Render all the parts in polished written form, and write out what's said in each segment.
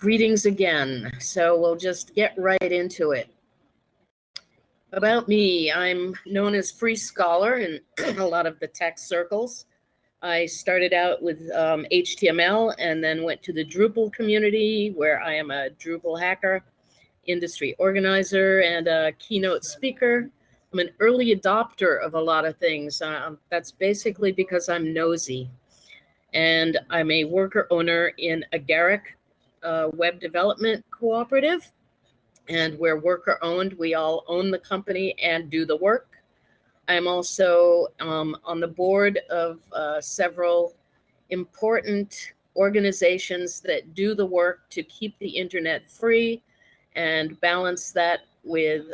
Greetings again. So we'll just get right into it. About me, I'm known as Free Scholar in a lot of the tech circles. I started out with HTML and then went to the Drupal community, where I am a Drupal hacker, industry organizer, and a keynote speaker. I'm an early adopter of a lot of things. That's basically because I'm nosy. And I'm a worker owner in Agaric web development cooperative. And we're worker owned. We all own the company and do the work. I'm also on the board of several important organizations that do the work to keep the internet free and balance that with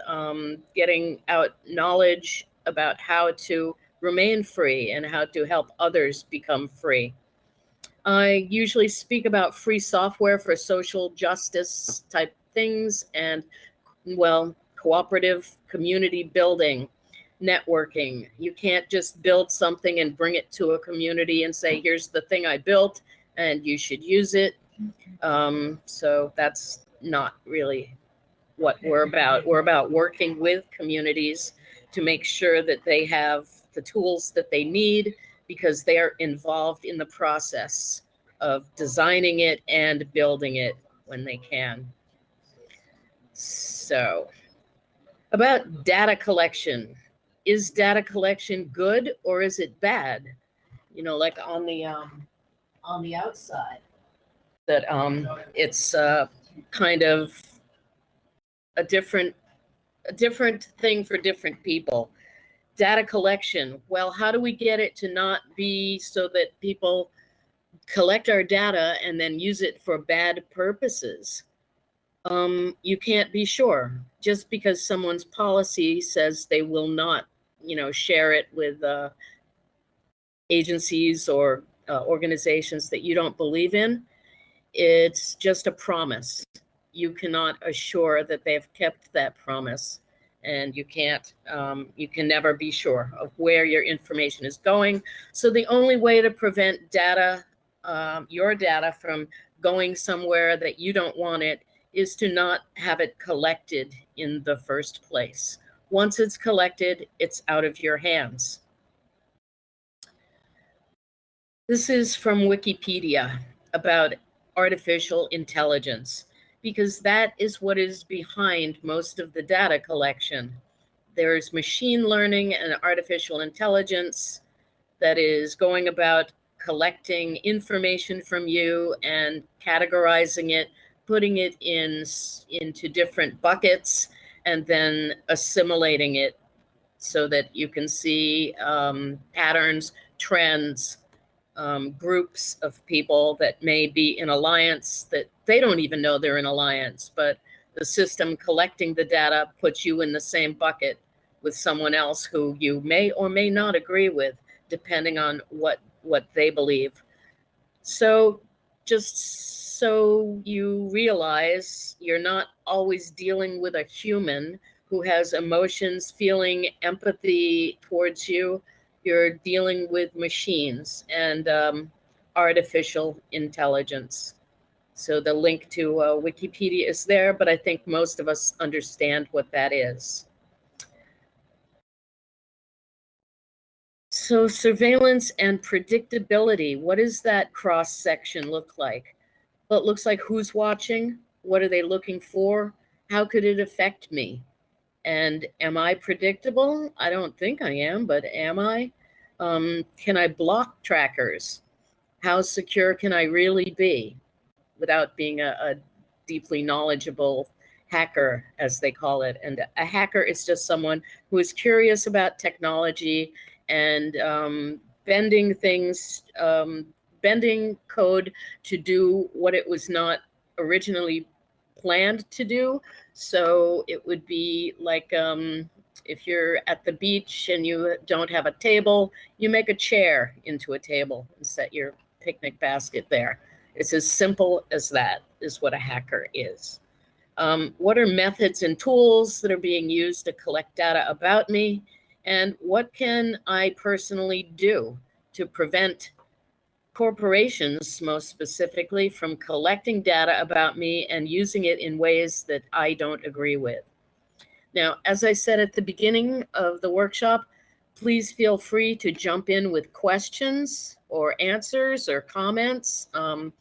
getting out knowledge about how to remain free and how to help others become free. I usually speak about free software for social justice type things and, well, cooperative community building, networking. You can't just build something and bring it to a community and say, here's the thing I built and you should use it. So that's not really what we're about. We're about working with communities to make sure that they have the tools that they need, because they are involved in the process of designing it and building it when they can. So, about data collection. Is data collection good or is it bad? You know, like on the outside, that it's kind of a different thing for different people. Data collection. Well, how do we get it to not be so that people collect our data and then use it for bad purposes? You can't be sure. Just because someone's policy says they will not, share it with agencies or organizations that you don't believe in, it's just a promise. You cannot assure that they've kept that promise. And you can never be sure of where your information is going. So the only way to prevent data, your data, from going somewhere that you don't want it is to not have it collected in the first place. Once it's collected, it's out of your hands. This is from Wikipedia about artificial intelligence, because that is what is behind most of the data collection. There's machine learning and artificial intelligence that is going about collecting information from you and categorizing it, putting it into different buckets, and then assimilating it so that you can see patterns, trends, groups of people that may be in alliance that they don't even know they're in alliance, but the system collecting the data puts you in the same bucket with someone else who you may or may not agree with, depending on what they believe. So just so you realize, you're not always dealing with a human who has emotions, feeling, empathy towards you. You're dealing with machines and artificial intelligence. So the link to Wikipedia is there, but I think most of us understand what that is. So surveillance and predictability, what does that cross section look like? Well, it looks like who's watching, what are they looking for, how could it affect me? And am I predictable? I don't think I am, but am I? Can I block trackers? How secure can I really be without being a deeply knowledgeable hacker, as they call it? And a hacker is just someone who is curious about technology and bending things, bending code to do what it was not originally planned to do. So it would be like if you're at the beach and you don't have a table, you make a chair into a table and set your picnic basket there. It's as simple as that, is what a hacker is. What are methods and tools that are being used to collect data about me? And what can I personally do to prevent corporations, most specifically, from collecting data about me and using it in ways that I don't agree with. Now, as I said at the beginning of the workshop, please feel free to jump in with questions or answers or comments. I'm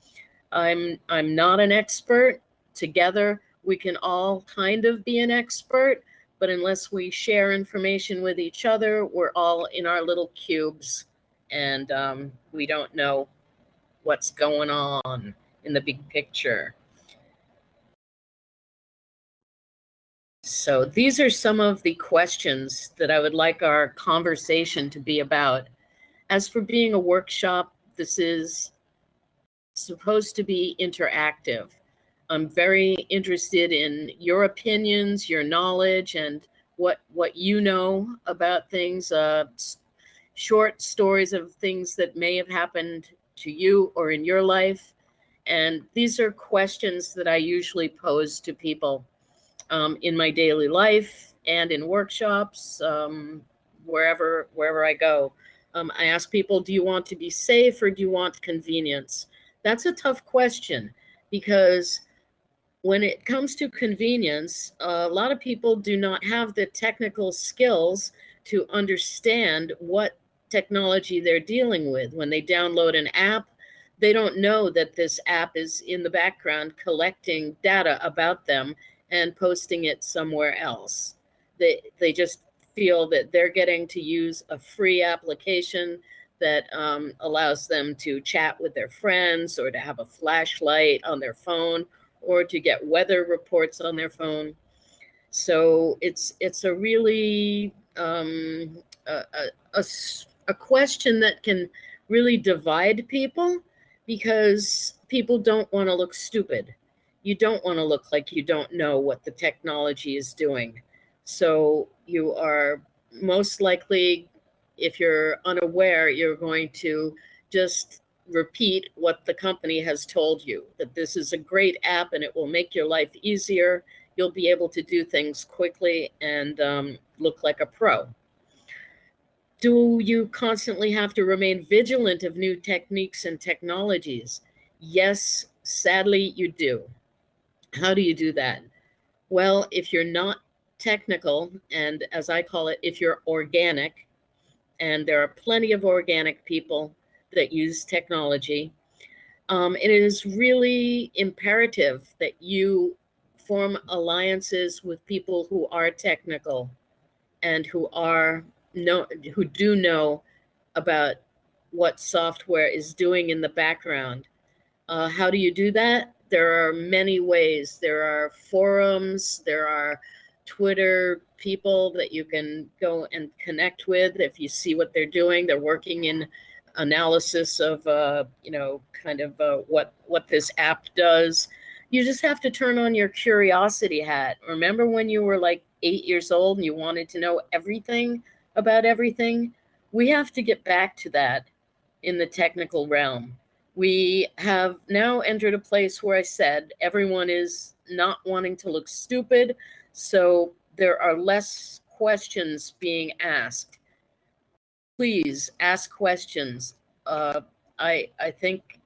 not an expert. Together, we can all kind of be an expert, but unless we share information with each other, we're all in our little cubes, and we don't know what's going on in the big picture. So these are some of the questions that I would like our conversation to be about. As for being a workshop, this is supposed to be interactive. I'm very interested in your opinions, your knowledge, and what you know about things, short stories of things that may have happened to you or in your life. And these are questions that I usually pose to people in my daily life and in workshops, wherever I go. I ask people, do you want to be safe or do you want convenience? That's a tough question, because when it comes to convenience, a lot of people do not have the technical skills to understand what technology they're dealing with. When they download an app, they don't know that this app is in the background collecting data about them and posting it somewhere else. They just feel that they're getting to use a free application that allows them to chat with their friends, or to have a flashlight on their phone, or to get weather reports on their phone. So it's a really a question that can really divide people, because people don't want to look stupid. You don't want to look like you don't know what the technology is doing. So you are most likely, if you're unaware, you're going to just repeat what the company has told you, that this is a great app and it will make your life easier. You'll be able to do things quickly and look like a pro. Do you constantly have to remain vigilant of new techniques and technologies? Yes, sadly, you do. How do you do that? Well, if you're not technical, and as I call it, if you're organic, and there are plenty of organic people that use technology, it is really imperative that you form alliances with people who are technical and who do know about what software is doing in the background. How do you do that? There are many ways. There are forums, there are Twitter people that you can go and connect with if you see what they're doing. They're working in analysis of, what this app does. You just have to turn on your curiosity hat. Remember when you were like 8 years old and you wanted to know everything about everything? We have to get back to that in the technical realm. We have now entered a place where I said everyone is not wanting to look stupid, so there are less questions being asked. Please ask questions. I think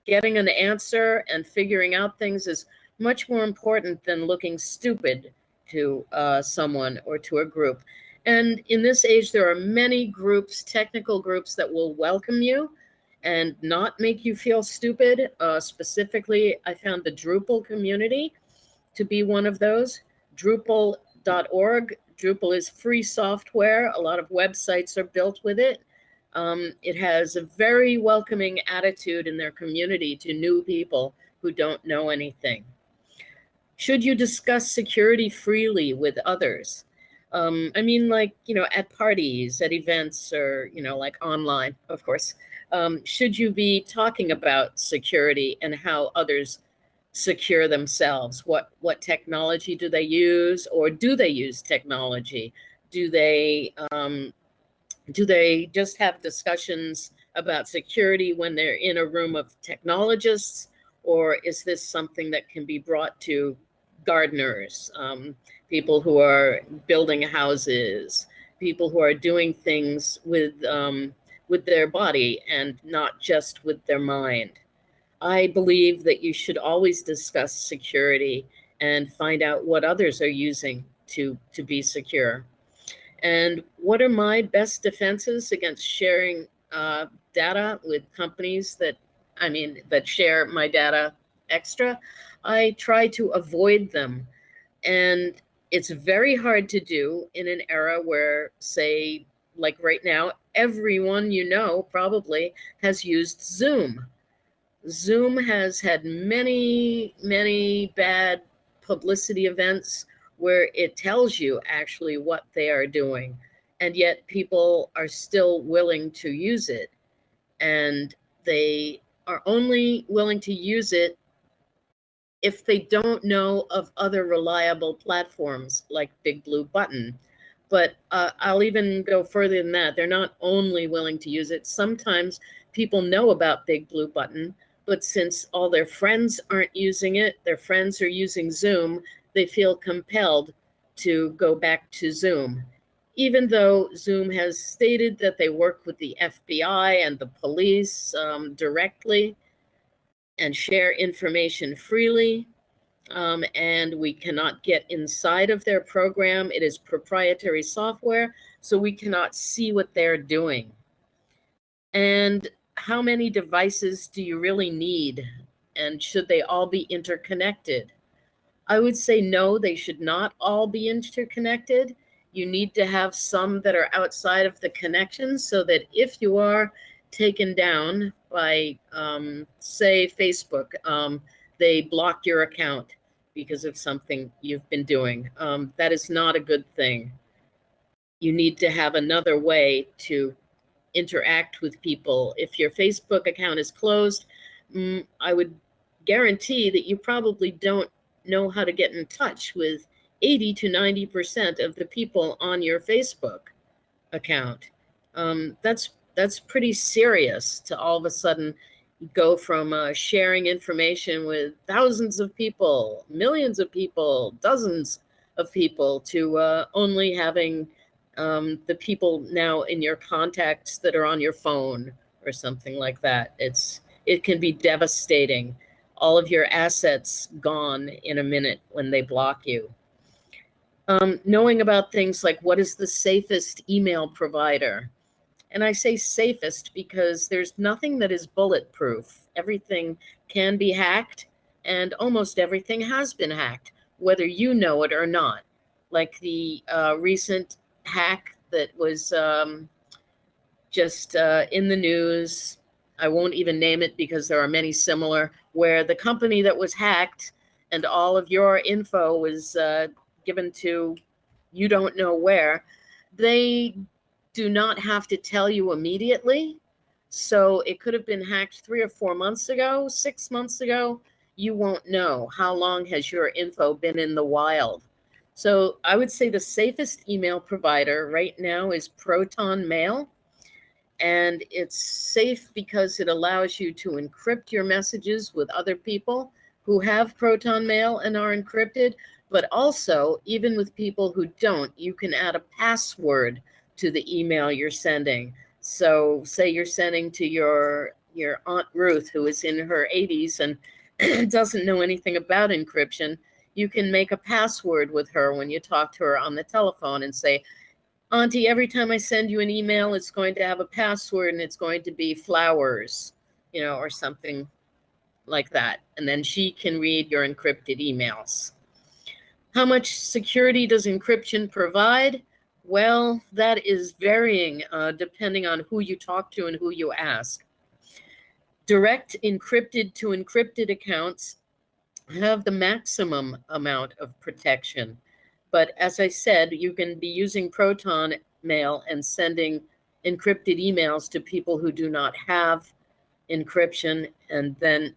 getting an answer and figuring out things is much more important than looking stupid to someone or to a group. And in this age, there are many groups, technical groups, that will welcome you and not make you feel stupid. Specifically, I found the Drupal community to be one of those. Drupal.org. Drupal is free software. A lot of websites are built with it. It has a very welcoming attitude in their community to new people who don't know anything. Should you discuss security freely with others? At parties, at events, or, like online, of course. Should you be talking about security and how others secure themselves? What technology do they use, or do they use technology? Do they just have discussions about security when they're in a room of technologists, or is this something that can be brought to gardeners, people who are building houses, people who are doing things with with their body and not just with their mind. I believe that you should always discuss security and find out what others are using to be secure. And what are my best defenses against sharing data with companies that share my data extra? I try to avoid them. And it's very hard to do in an era where, say, like right now, everyone you know probably has used Zoom. Zoom has had many, many bad publicity events where it tells you actually what they are doing. And yet people are still willing to use it. And they are only willing to use it if they don't know of other reliable platforms like Big Blue Button. But I'll even go further than that. They're not only willing to use it. Sometimes people know about Big Blue Button, but since all their friends aren't using it, their friends are using Zoom, they feel compelled to go back to Zoom. Even though Zoom has stated that they work with the FBI and the police directly and share information freely, and we cannot get inside of their program. It is proprietary software, so we cannot see what they're doing. And how many devices do you really need? And should they all be interconnected? I would say no, they should not all be interconnected. You need to have some that are outside of the connection so that if you are taken down by, say, Facebook, they block your account because of something you've been doing. That is not a good thing. You need to have another way to interact with people. If your Facebook account is closed, I would guarantee that you probably don't know how to get in touch with 80 to 90% of the people on your Facebook account. That's pretty serious to all of a sudden go from sharing information with thousands of people, millions of people, dozens of people to only having the people now in your contacts that are on your phone or something like that. It can be devastating. All of your assets gone in a minute when they block you. Knowing about things like what is the safest email provider. And I say safest because there's nothing that is bulletproof. Everything can be hacked, and almost everything has been hacked, whether you know it or not. Like the recent hack that was just in the news. I won't even name it because there are many similar, where the company that was hacked and all of your info was given to you don't know where. They do not have to tell you immediately. So it could have been hacked 3 or 4 months ago, 6 months ago. You won't know how long has your info been in the wild. So I would say the safest email provider right now is Proton Mail. And it's safe because it allows you to encrypt your messages with other people who have Proton Mail and are encrypted. But also, even with people who don't, you can add a password to the email you're sending. So say you're sending to your Aunt Ruth, who is in her 80s and doesn't know anything about encryption, you can make a password with her when you talk to her on the telephone and say, Auntie, every time I send you an email, it's going to have a password and it's going to be flowers, or something like that. And then she can read your encrypted emails. How much security does encryption provide? Well, that is varying depending on who you talk to and who you ask. Direct encrypted to encrypted accounts have the maximum amount of protection. But as I said, you can be using Proton Mail and sending encrypted emails to people who do not have encryption, and then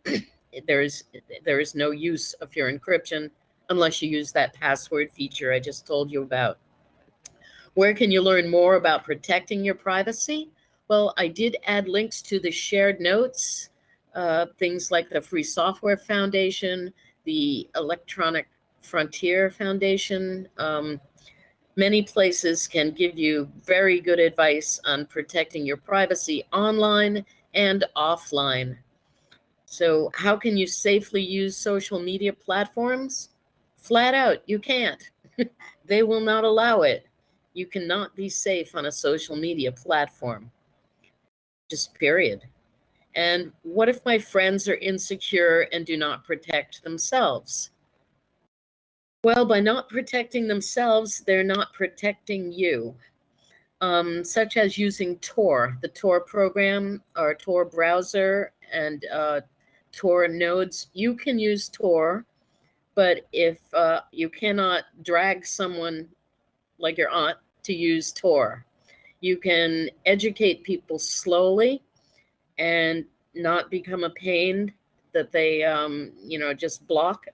there is no use of your encryption unless you use that password feature I just told you about. Where can you learn more about protecting your privacy? Well, I did add links to the shared notes, things like the Free Software Foundation, the Electronic Frontier Foundation, Many places can give you very good advice on protecting your privacy online and offline. So, how can you safely use social media platforms? Flat out, you can't. They will not allow it. You cannot be safe on a social media platform, just period. And what if my friends are insecure and do not protect themselves? Well, by not protecting themselves, they're not protecting you. Such as using Tor, the Tor program or Tor browser and Tor nodes. You can use Tor, but if you cannot drag someone like your aunt to use Tor, you can educate people slowly and not become a pain that they, just block.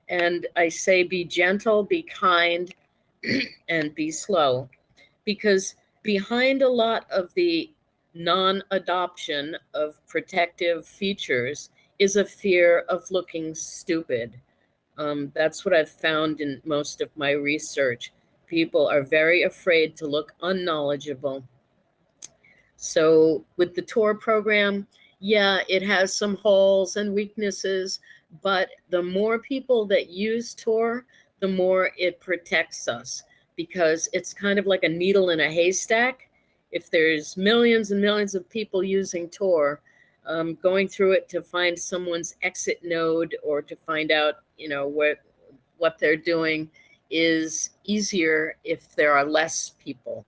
And I say be gentle, be kind, and be slow. Because behind a lot of the non-adoption of protective features is a fear of looking stupid. That's what I've found in most of my research. People are very afraid to look unknowledgeable. So with the Tor program, yeah, it has some holes and weaknesses, but the more people that use Tor, the more it protects us because it's kind of like a needle in a haystack. If there's millions and millions of people using Tor, going through it to find someone's exit node or to find out, what they're doing is easier if there are less people.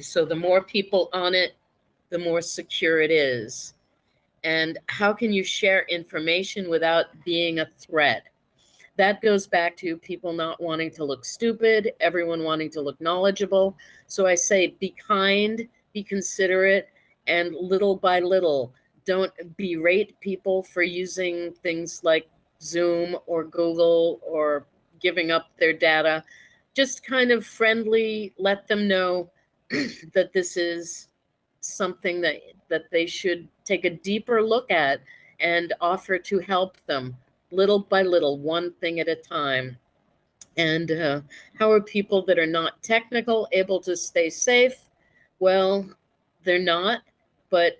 So the more people on it, the more secure it is. And how can you share information without being a threat? That goes back to people not wanting to look stupid, everyone wanting to look knowledgeable. So I say be kind, be considerate, and little by little, don't berate people for using things like Zoom or Google or giving up their data. Just kind of friendly, let them know that this is something that they should take a deeper look at and offer to help them little by little, one thing at a time. And how are people that are not technical able to stay safe? Well, they're not, but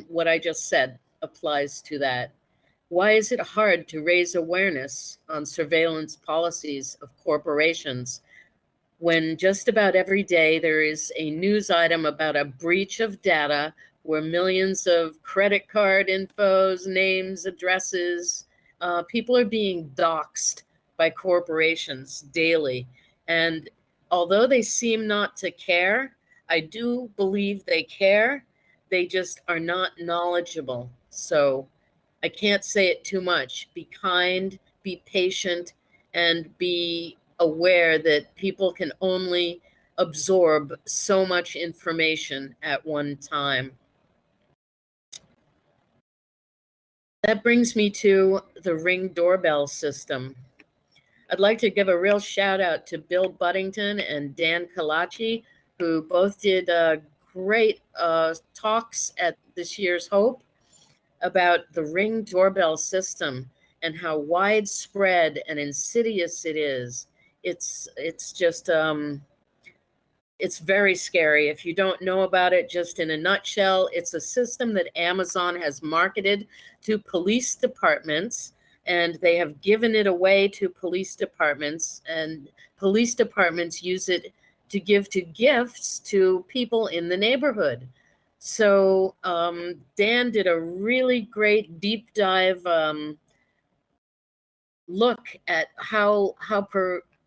what I just said applies to that. Why is it hard to raise awareness on surveillance policies of corporations when just about every day there is a news item about a breach of data where millions of credit card infos, names, addresses, people are being doxxed by corporations daily. And although they seem not to care, I do believe they care. They just are not knowledgeable. So I can't say it too much. Be kind, be patient, and be aware that people can only absorb so much information at one time. That brings me to the Ring doorbell system. I'd like to give a real shout out to Bill Buddington and Dan Kalachi, who both did great talks at this year's Hope about the Ring doorbell system and how widespread and insidious it is. It's just it's very scary. If you don't know about it, just in a nutshell, it's a system that Amazon has marketed to police departments, and they have given it away to police departments, and police departments use it to give to gifts to people in the neighborhood. So Dan did a really great deep dive look at how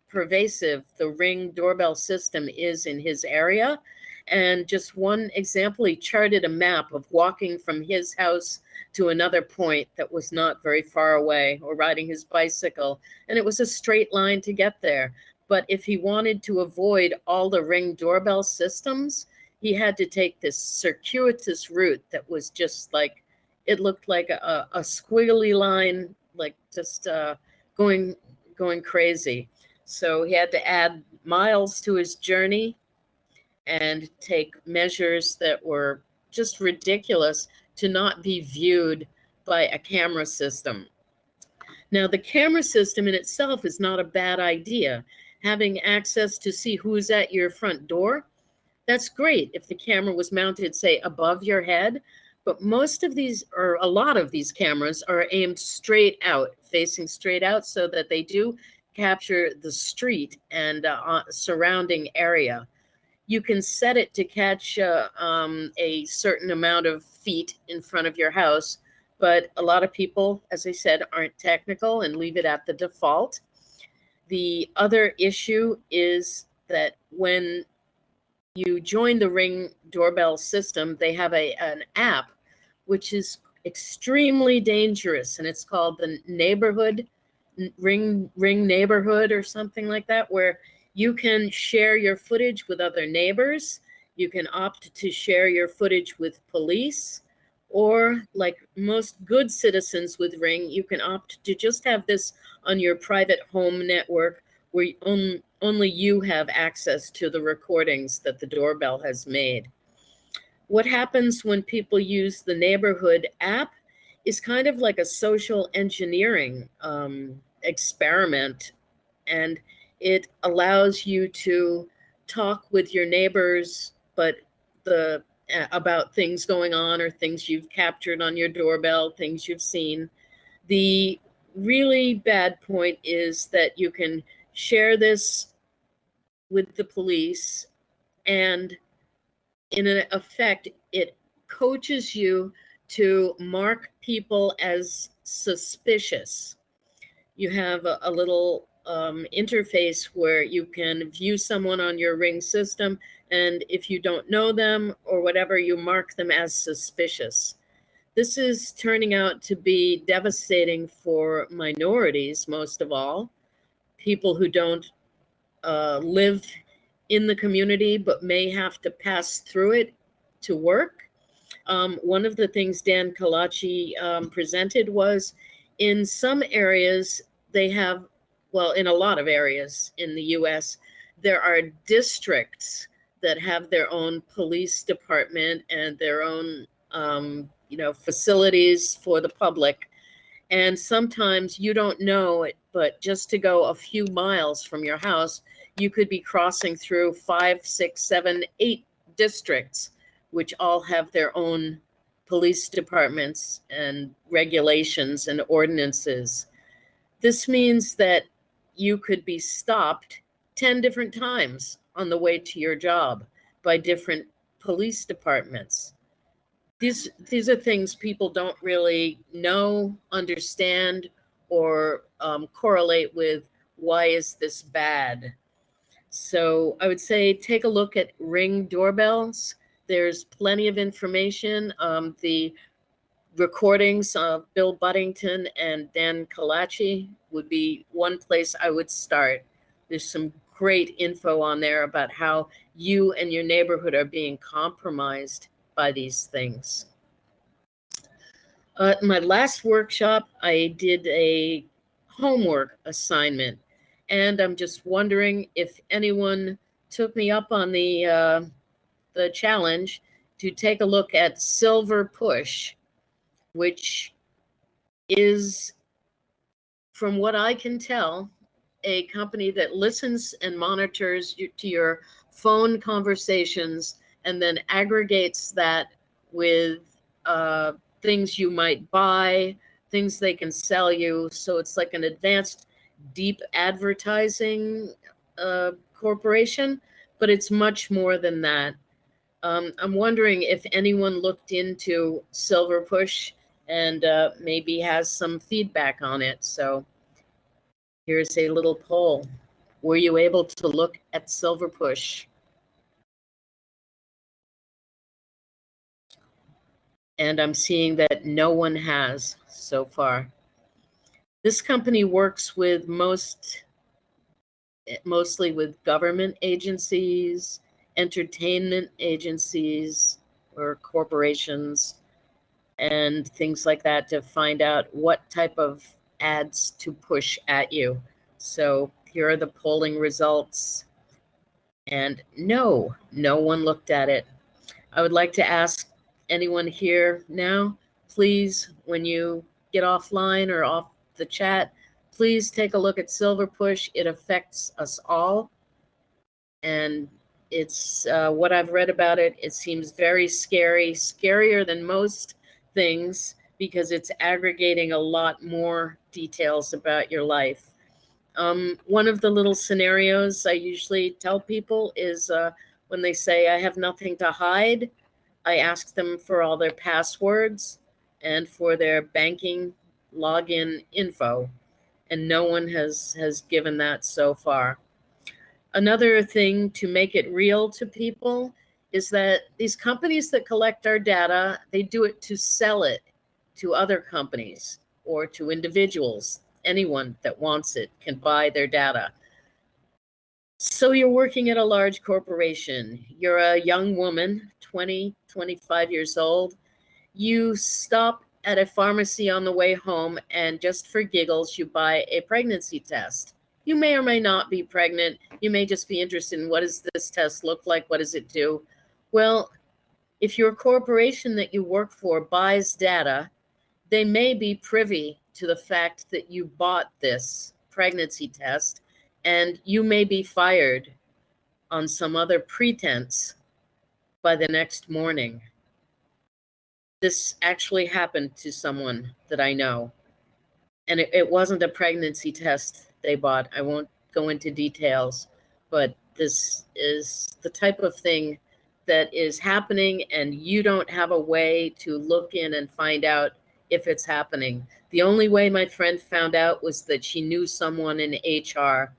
pervasive the Ring doorbell system is in his area. And just one example, he charted a map of walking from his house to another point that was not very far away, or riding his bicycle. And it was a straight line to get there. But if he wanted to avoid all the Ring doorbell systems, he had to take this circuitous route that was just like, it looked like a squiggly line, like just going crazy. So he had to add miles to his journey and take measures that were just ridiculous to not be viewed by a camera system. Now, the camera system in itself is not a bad idea. having access to see who's at your front door, that's great if the camera was mounted, say, above your head. But most of these, or a lot of these cameras, are aimed straight out, facing straight out, so that they do capture the street and surrounding area. You can set it to catch a certain amount of feet in front of your house, but a lot of people, as I said, aren't technical and leave it at the default. The other issue is that when you join the Ring doorbell system, they have an app which is extremely dangerous, and it's called the neighborhood Ring neighborhood or something like that, where you can share your footage with other neighbors. You can opt to share your footage with police, or like most good citizens with Ring, you can opt to just have this on your private home network where only you have access to the recordings that the doorbell has made. What happens when people use the neighborhood app is kind of like a social engineering experiment, and it allows you to talk with your neighbors, but about things going on or things you've captured on your doorbell, things you've seen. The really bad point is that you can share this with the police, and in effect, it coaches you to mark people as suspicious. You have a little interface where you can view someone on your Ring system, and if you don't know them or whatever, you mark them as suspicious. This is turning out to be devastating for minorities, most of all, people who don't live in the community but may have to pass through it to work. One of the things Dan Kalachi presented was in some areas they have, well, in a lot of areas in the US, there are districts that have their own police department and their own facilities for the public. And sometimes you don't know it, but just to go a few miles from your house, you could be crossing through 5, 6, 7, 8 districts, which all have their own police departments and regulations and ordinances. This means that you could be stopped 10 different times on the way to your job by different police departments. These are things people don't really know, understand, or correlate with why is this bad. So I would say take a look at Ring doorbells. There's plenty of information. The recordings of Bill Buddington and Dan Kalachi would be one place I would start. There's some great info on there about how you and your neighborhood are being compromised by these things. My last workshop, I did a homework assignment, and I'm just wondering if anyone took me up on the challenge to take a look at Silver Push, which is, from what I can tell, a company that listens and monitors to your phone conversations and then aggregates that with things you might buy, things they can sell you. So it's like an advanced deep advertising corporation, but it's much more than that. I'm wondering if anyone looked into Silver Push and maybe has some feedback on it. So here's a little poll. Were you able to look at Silver Push? And I'm seeing that no one has so far. This company works with mostly with government agencies, entertainment agencies, or corporations, and things like that to find out what type of ads to push at you. So here are the polling results. And no one looked at it. I would like to ask anyone here now, please, when you get offline or off the chat, Please take a look at Silverpush. It affects us all. And it's what I've read about it. It seems very scary, scarier than most things, because it's aggregating a lot more details about your life. One of the little scenarios I usually tell people is when they say, I have nothing to hide, I ask them for all their passwords and for their banking login info. And no one has given that so far. Another thing to make it real to people is that these companies that collect our data, they do it to sell it to other companies or to individuals. Anyone that wants it can buy their data. So you're working at a large corporation. You're a young woman, 20, 25 years old. You stop at a pharmacy on the way home, and just for giggles, you buy a pregnancy test. You may or may not be pregnant. You may just be interested in, what does this test look like? What does it do? Well, if your corporation that you work for buys data, they may be privy to the fact that you bought this pregnancy test, and you may be fired on some other pretense by the next morning. This actually happened to someone that I know. And it wasn't a pregnancy test they bought. I won't go into details, but this is the type of thing that is happening, and you don't have a way to look in and find out if it's happening. The only way my friend found out was that she knew someone in HR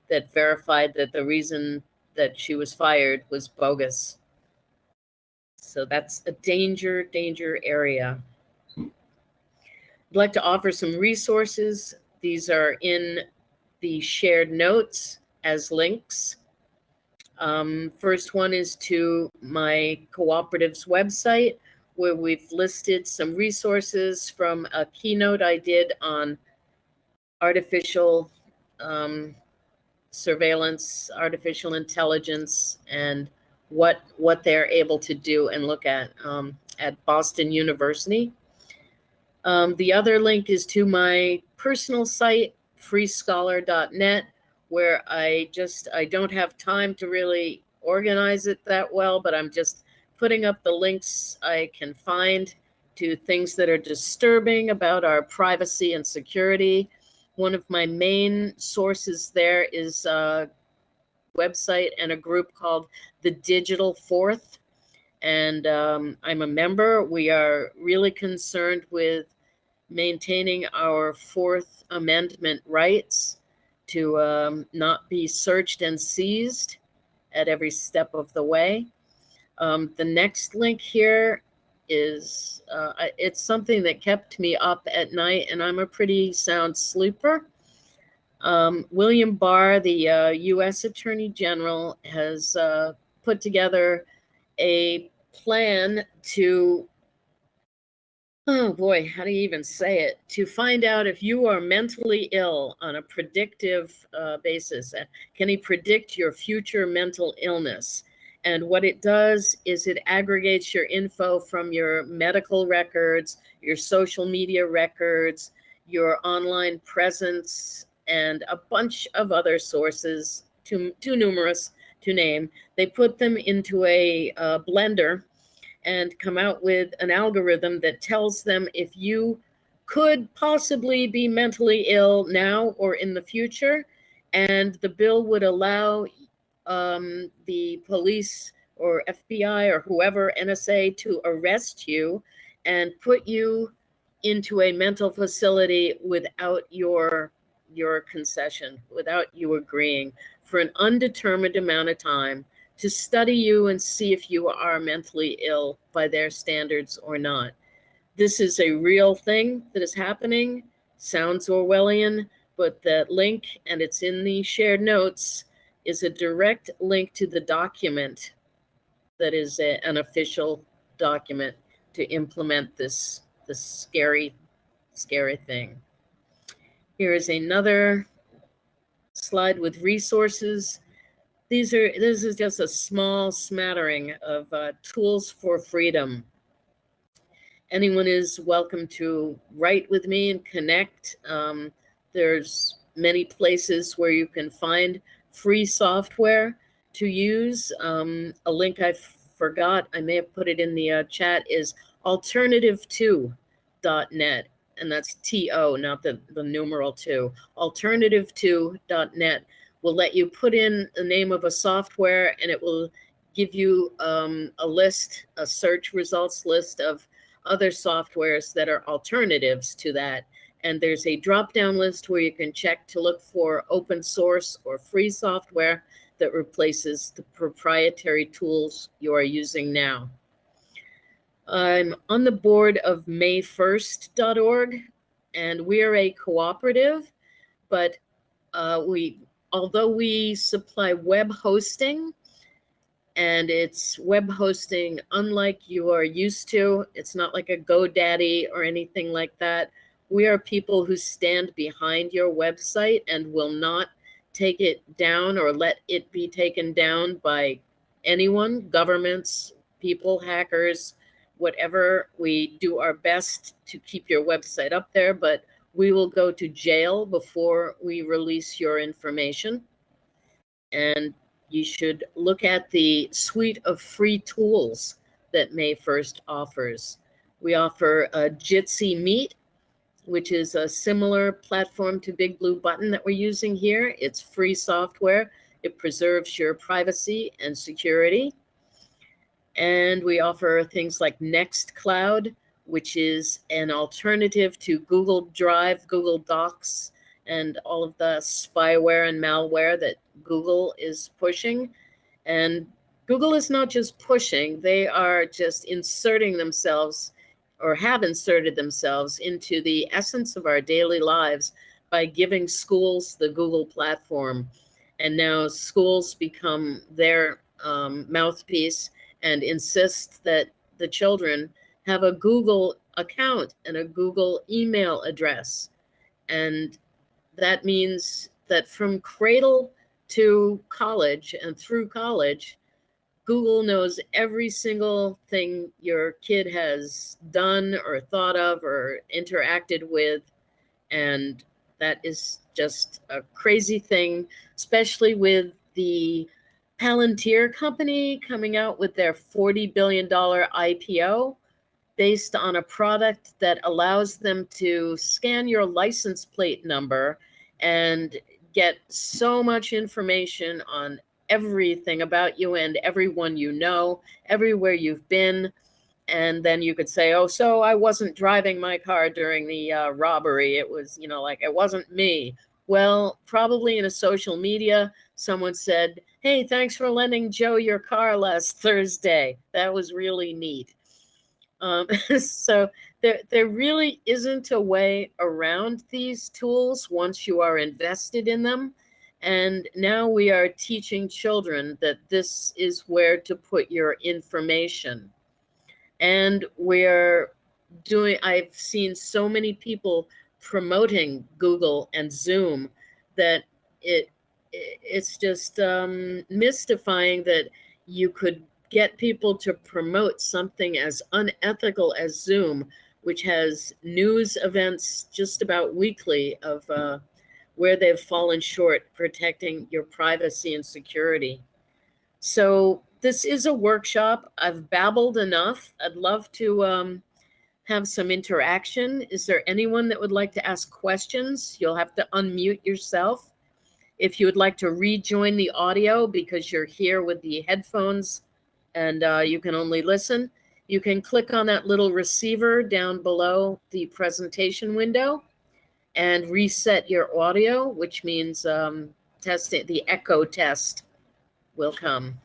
that verified that the reason that she was fired was bogus. So that's a danger area. I'd like to offer some resources. These are in the shared notes as links. First one is to my cooperative's website, where we've listed some resources from a keynote I did on artificial surveillance, artificial intelligence, and what they're able to do and look at Boston University. The other link is to my personal site, freescholar.net, where I don't have time to really organize it that well, but I'm just putting up the links I can find to things that are disturbing about our privacy and security. One of my main sources there is a website and a group called The Digital Fourth. And I'm a member. We are really concerned with maintaining our Fourth Amendment rights to not be searched and seized at every step of the way. The next link here is, it's something that kept me up at night, and I'm a pretty sound sleeper. William Barr, the U.S. Attorney General, has put together a plan to, oh boy, how do you even say it? To find out if you are mentally ill on a predictive basis. Can he predict your future mental illness? And what it does is it aggregates your info from your medical records, your social media records, your online presence, and a bunch of other sources, too numerous to name. They put them into a blender and come out with an algorithm that tells them if you could possibly be mentally ill now or in the future. And the bill would allow the police or FBI or whoever, NSA, to arrest you and put you into a mental facility without your concession, without you agreeing, for an undetermined amount of time, to study you and see if you are mentally ill by their standards or not. This is a real thing that is happening. Sounds Orwellian, but that link, and it's in the shared notes, is a direct link to the document that is an official document to implement this scary thing. Here is another slide with resources. This is just a small smattering of tools for freedom. Anyone is welcome to write with me and connect. There's many places where you can find free software to use. A link I forgot, I may have put it in the chat, is alternative2.net. And that's TO, not the numeral 2. Alternative2.net will let you put in the name of a software, and it will give you a list, a search results list of other softwares that are alternatives to that. And there's a drop-down list where you can check to look for open source or free software that replaces the proprietary tools you are using now. I'm on the board of May1st.org, and we are a cooperative, but although we supply web hosting, and it's web hosting unlike you are used to. It's not like a GoDaddy or anything like that. We are people who stand behind your website and will not take it down or let it be taken down by anyone, governments, people, hackers, whatever. We do our best to keep your website up there, but we will go to jail before we release your information. And you should look at the suite of free tools that May1st offers. We offer a Jitsi Meet, which is a similar platform to Big Blue Button that we're using here. It's free software. It preserves your privacy and security. And we offer things like Nextcloud, which is an alternative to Google Drive, Google Docs, and all of the spyware and malware that Google is pushing. And Google is not just pushing, they are just inserting themselves, or have inserted themselves, into the essence of our daily lives by giving schools the Google platform. And now schools become their mouthpiece and insist that the children have a Google account and a Google email address. And that means that from cradle to college and through college, Google knows every single thing your kid has done or thought of or interacted with. And that is just a crazy thing, especially with the Palantir company coming out with their $40 billion IPO based on a product that allows them to scan your license plate number and get so much information on everything about you and everyone you know, everywhere you've been. And then you could say, oh, so I wasn't driving my car during the robbery. It was, like it wasn't me. Well, probably in a social media, someone said, hey, thanks for lending Joe your car last Thursday. That was really neat. So there really isn't a way around these tools once you are invested in them. And now we are teaching children that this is where to put your information. And I've seen so many people promoting Google and Zoom that it's just mystifying that you could get people to promote something as unethical as Zoom, which has news events just about weekly of where they've fallen short protecting your privacy and security. So this is a workshop. I've babbled enough. I'd love to have some interaction. Is there anyone that would like to ask questions? You'll have to unmute yourself. If you would like to rejoin the audio because you're here with the headphones and you can only listen, you can click on that little receiver down below the presentation window and reset your audio, which means the echo test will come.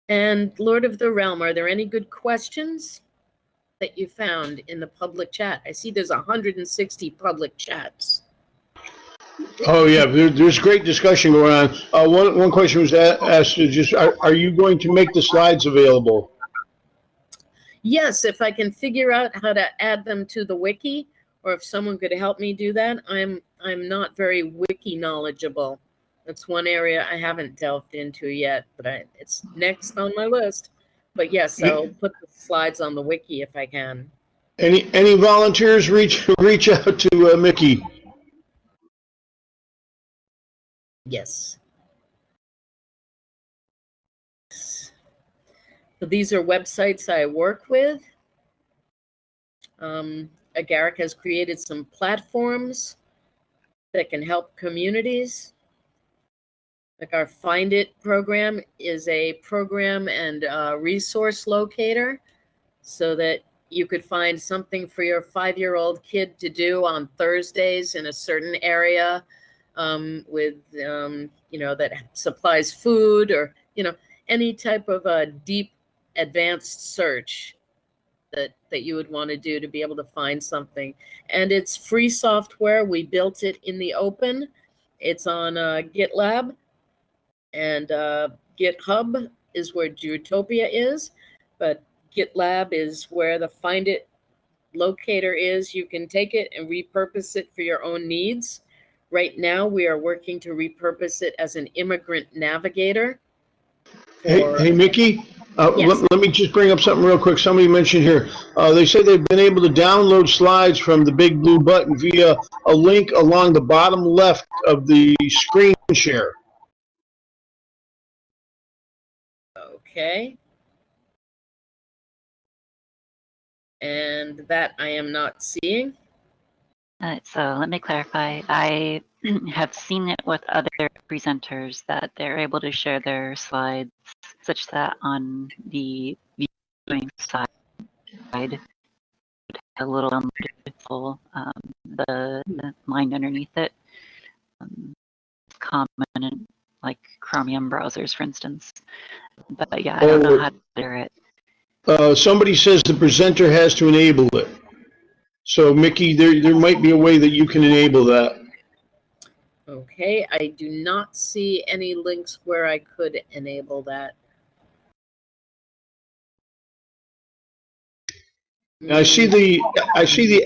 And Lord of the Realm, are there any good questions that you found in the public chat? I see there's 160 public chats. Oh yeah, there's great discussion going on. One question was asked: are you going to make the slides available? Yes, if I can figure out how to add them to the wiki, or if someone could help me do that. I'm not very wiki knowledgeable. That's one area I haven't delved into yet, but it's next on my list. But yes, I'll put the slides on the wiki if I can. Any volunteers reach out to Micky? Yes. So these are websites I work with. Agaric has created some platforms that can help communities. Like our Find It program is a program and resource locator so that you could find something for your 5-year-old kid to do on Thursdays in a certain area with, that supplies food or, any type of a deep advanced search that you would want to do to be able to find something. And it's free software. We built it in the open. It's on GitLab, and GitHub is where Utopia is, but GitLab is where the Find It locator is. You can take it and repurpose it for your own needs. Right now, we are working to repurpose it as an immigrant navigator. Hey, Mickey, Yes. let me just bring up something real quick. Somebody mentioned here, they said they've been able to download slides from the big blue button via a link along the bottom left of the screen share. Okay. And that I am not seeing. So let me clarify. I have seen it with other presenters that they're able to share their slides such that on the viewing side, a little full, the line underneath it, common in like Chromium browsers, for instance. But yeah, I don't know how to share it. Somebody says the presenter has to enable it. So, Mickey, there might be a way that you can enable that. Okay, I do not see any links where I could enable that. I see the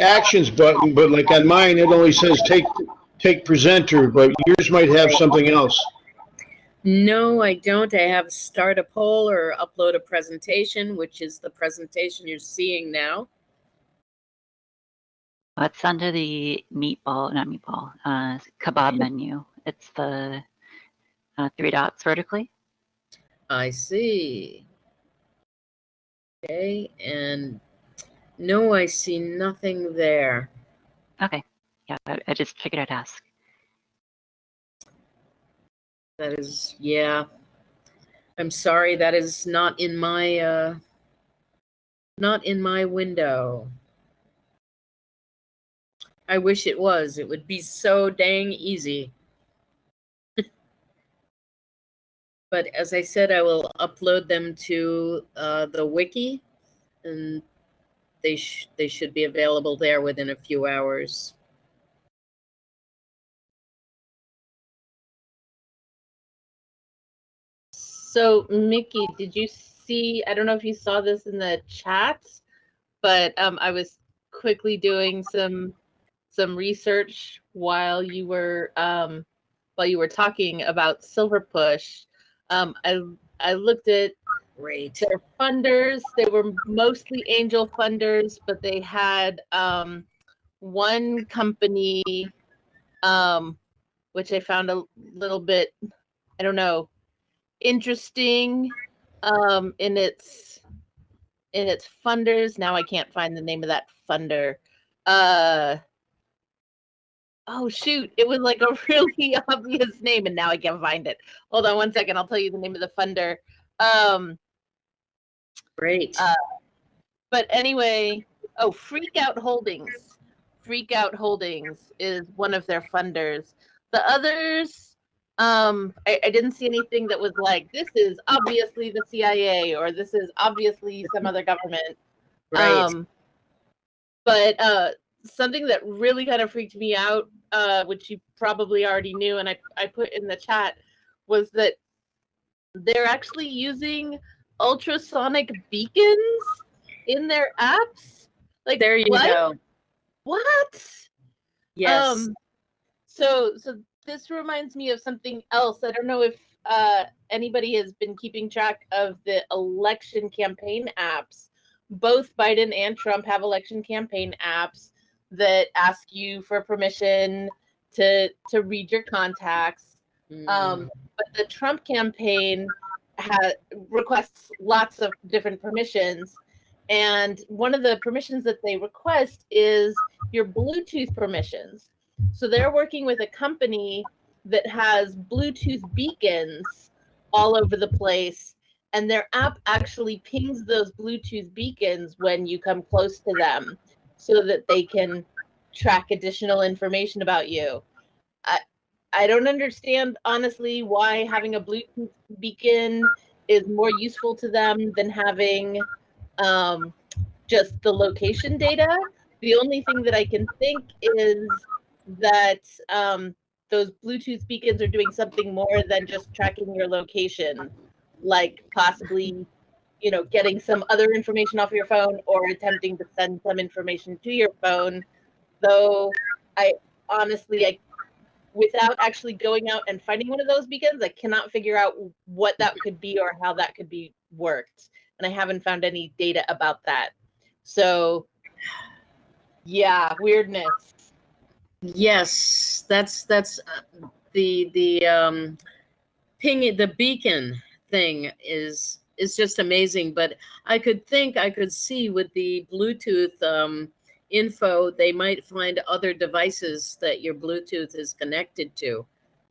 actions button, but like on mine, it only says take presenter, but yours might have something else. No, I don't. I have start a poll or upload a presentation, which is the presentation you're seeing now. It's under the kebab menu. It's the 3 dots vertically. I see. Okay, and no, I see nothing there. Okay, yeah, I just figured I'd ask. That is, yeah. I'm sorry, that is not in my window. I wish it was. It would be so dang easy. But as I said, I will upload them to the wiki, and they should be available there within a few hours. So, Mickey, did you see, I don't know if you saw this in the chat, but I was quickly doing some research while you were talking about Silverpush. I looked at their funders. They were mostly angel funders, but they had one company which I found a little bit, I don't know, interesting in its funders. Now I can't find the name of that funder. Oh shoot, it was like a really obvious name and now I can't find it. Hold on one second, I'll tell you the name of the funder. Great. But anyway, Freak Out Holdings. Freak Out Holdings is one of their funders. The others, I didn't see anything that was like, this is obviously the CIA or this is obviously some other government. Right. But something that really kind of freaked me out, which you probably already knew, and I put in the chat, was that they're actually using ultrasonic beacons in their apps. Like, there you go. What? Yes. So this reminds me of something else. I don't know if anybody has been keeping track of the election campaign apps. Both Biden and Trump have election campaign apps that ask you for permission to read your contacts. But the Trump campaign requests lots of different permissions. And one of the permissions that they request is your Bluetooth permissions. So they're working with a company that has Bluetooth beacons all over the place. And their app actually pings those Bluetooth beacons when you come close to them so that they can track additional information about you. I don't understand, honestly, why having a Bluetooth beacon is more useful to them than having just the location data. The only thing that I can think is that those Bluetooth beacons are doing something more than just tracking your location, like possibly, getting some other information off your phone or attempting to send some information to your phone. Though I honestly, without actually going out and finding one of those beacons, I cannot figure out what that could be or how that could be worked. And I haven't found any data about that. So, yeah, weirdness. Yes, that's the ping, the beacon thing is just amazing. But I could see with the Bluetooth info, they might find other devices that your Bluetooth is connected to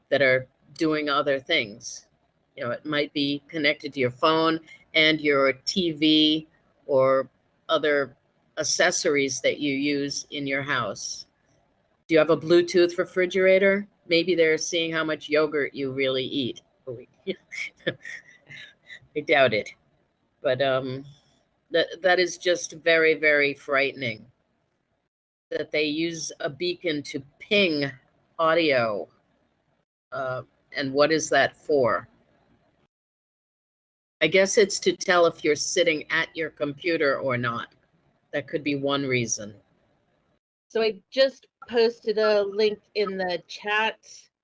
that are doing other things. It might be connected to your phone and your TV or other accessories that you use in your house. Do you have a Bluetooth refrigerator? Maybe they're seeing how much yogurt you really eat. I doubt it. But that is just very, very frightening that they use a beacon to ping audio. And what is that for? I guess it's to tell if you're sitting at your computer or not. That could be one reason. So I just posted a link in the chat,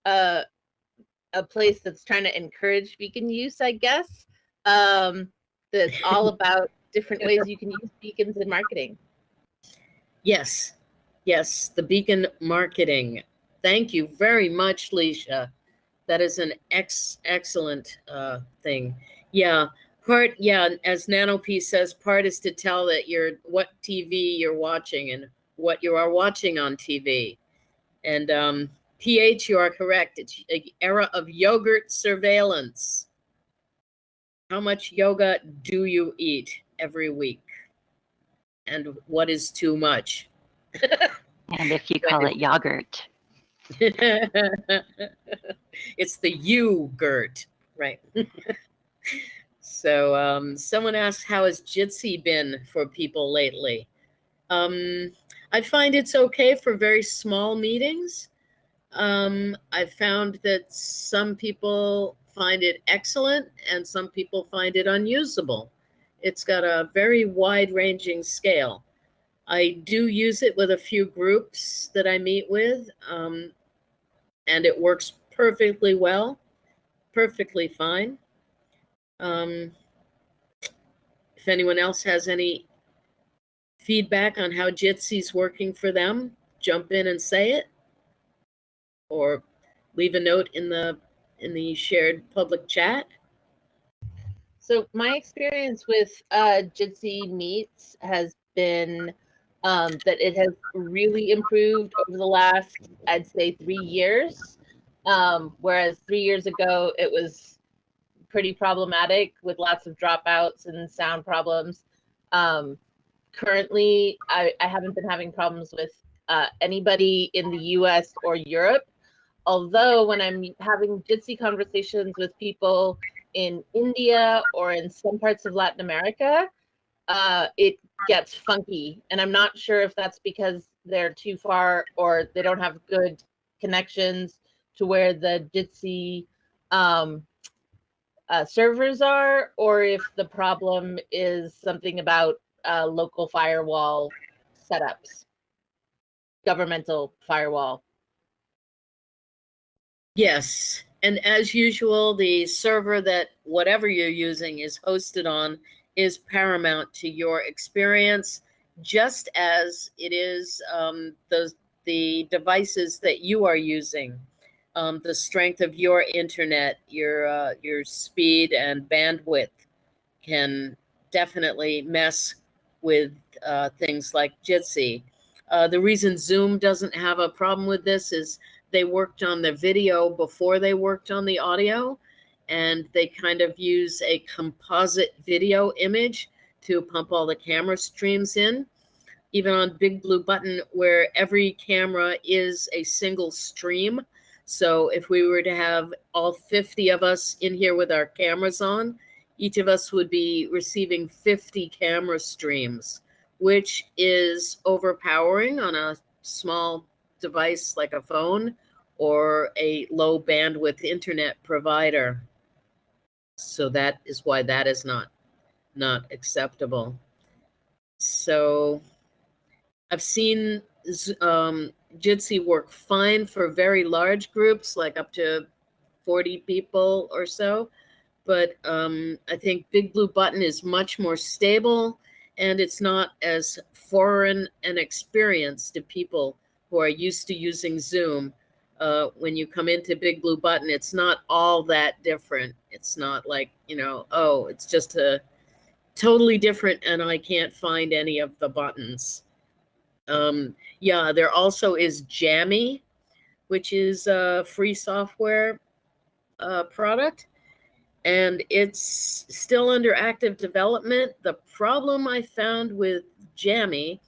a place that's trying to encourage beacon use, I guess. That's all about different ways you can use beacons in marketing. Yes, the beacon marketing. Thank you very much, Leisha. That is an excellent thing. Yeah, as NanoP says, part is to tell that what TV you're watching and what you are watching on TV. And PH, you are correct. It's an era of yogurt surveillance. How much yoga do you eat every week? And what is too much? And if you call it yogurt. It's the yogurt, right? So someone asked, how has Jitsi been for people lately? I find it's okay for very small meetings. I've found that some people find it excellent and some people find it unusable. It's got a very wide-ranging scale. I do use it with a few groups that I meet with, and it works perfectly well, perfectly fine. If anyone else has any feedback on how Jitsi's working for them, jump in and say it, or leave a note in the shared public chat. So my experience with Jitsi Meets has been that it has really improved over the last, I'd say, 3 years. Whereas 3 years ago, it was pretty problematic with lots of dropouts and sound problems. Currently, I haven't been having problems with anybody in the US or Europe. Although when I'm having Jitsi conversations with people in India or in some parts of Latin America, it gets funky. And I'm not sure if that's because they're too far or they don't have good connections to where the Jitsi servers are, or if the problem is something about local firewall setups, governmental firewall. Yes. And as usual, the server that whatever you're using is hosted on is paramount to your experience, just as it is the devices that you are using. the strength of your internet, your speed and bandwidth can definitely mess with things like Jitsi. The reason Zoom doesn't have a problem with this is they worked on the video before they worked on the audio, and they kind of use a composite video image to pump all the camera streams in. Even on Big Blue Button, where every camera is a single stream. So if we were to have all 50 of us in here with our cameras on, each of us would be receiving 50 camera streams, which is overpowering on a small device like a phone or a low bandwidth internet provider. So that is why that is not acceptable. So I've seen Jitsi work fine for very large groups, like up to 40 people or so. But I think Big Blue Button is much more stable, and it's not as foreign an experience to people who are used to using Zoom. When you come into Big Blue Button, it's not all that different. It's not like, oh, it's just a totally different and I can't find any of the buttons. Yeah, there also is Jammy, which is a free software product, and it's still under active development. The problem I found with Jammy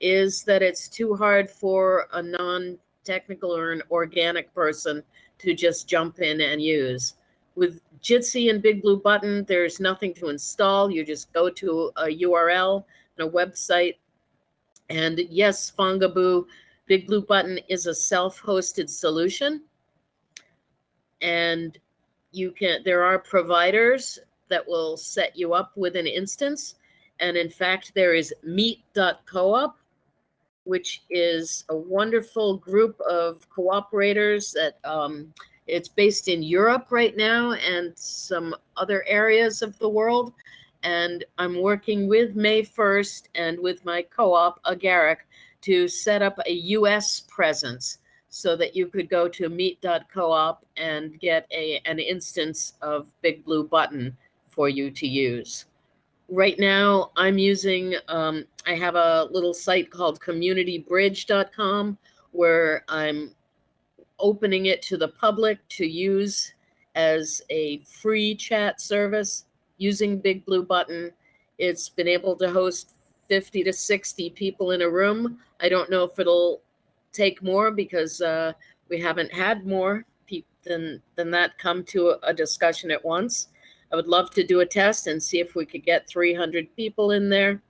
is that it's too hard for a non-technical or an organic person to just jump in and use. With Jitsi and Big Blue Button, there's nothing to install. You just go to a URL and a website. And yes, Fongaboo, Big Blue Button is a self-hosted solution. And there are providers that will set you up with an instance. And in fact, there is meet.coop, which is a wonderful group of cooperators that it's based in Europe right now and some other areas of the world. And I'm working with May 1st and with my co-op, Agaric, to set up a US presence so that you could go to meet.coop and get an instance of Big Blue Button for you to use. Right now, I'm using, I have a little site called communitybridge.com where I'm opening it to the public to use as a free chat service using Big Blue Button. It's been able to host 50 to 60 people in a room. I don't know if it'll take more because we haven't had more than that come to a discussion at once. I would love to do a test and see if we could get 300 people in there.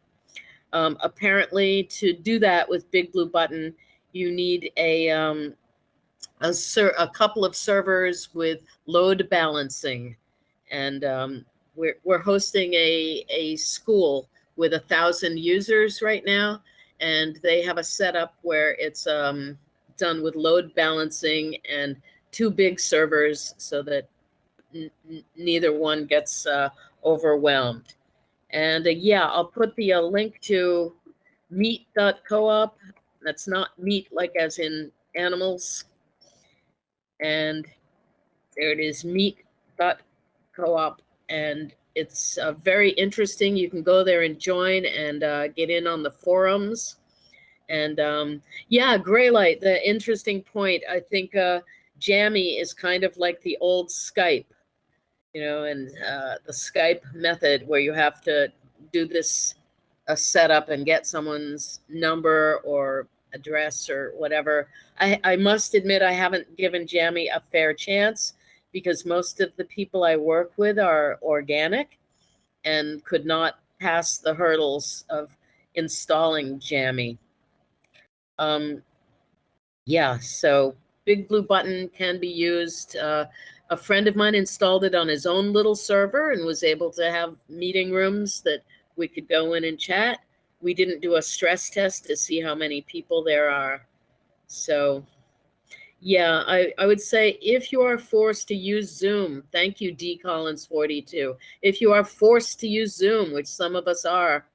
Apparently, to do that with Big Blue Button, you need a couple of servers with load balancing, and we're hosting a school with 1,000 users right now, and they have a setup where it's done with load balancing and 2 big servers so that neither one gets overwhelmed. And yeah, I'll put the link to meet.coop. That's not meat like as in animals. And there it is, meet.coop. And it's very interesting. You can go there and join and get in on the forums. And yeah, Greylight, the interesting point. I think Jammy is kind of like the old Skype, and the Skype method where you have to do this setup and get someone's number or address or whatever. I must admit I haven't given Jammy a fair chance because most of the people I work with are organic and could not pass the hurdles of installing Jammy. Yeah, so Big Blue Button can be used. A friend of mine installed it on his own little server and was able to have meeting rooms that we could go in and chat. We didn't do a stress test to see how many people there are. So yeah, I would say if you are forced to use Zoom, thank you, D. Collins 42. If you are forced to use Zoom, which some of us are,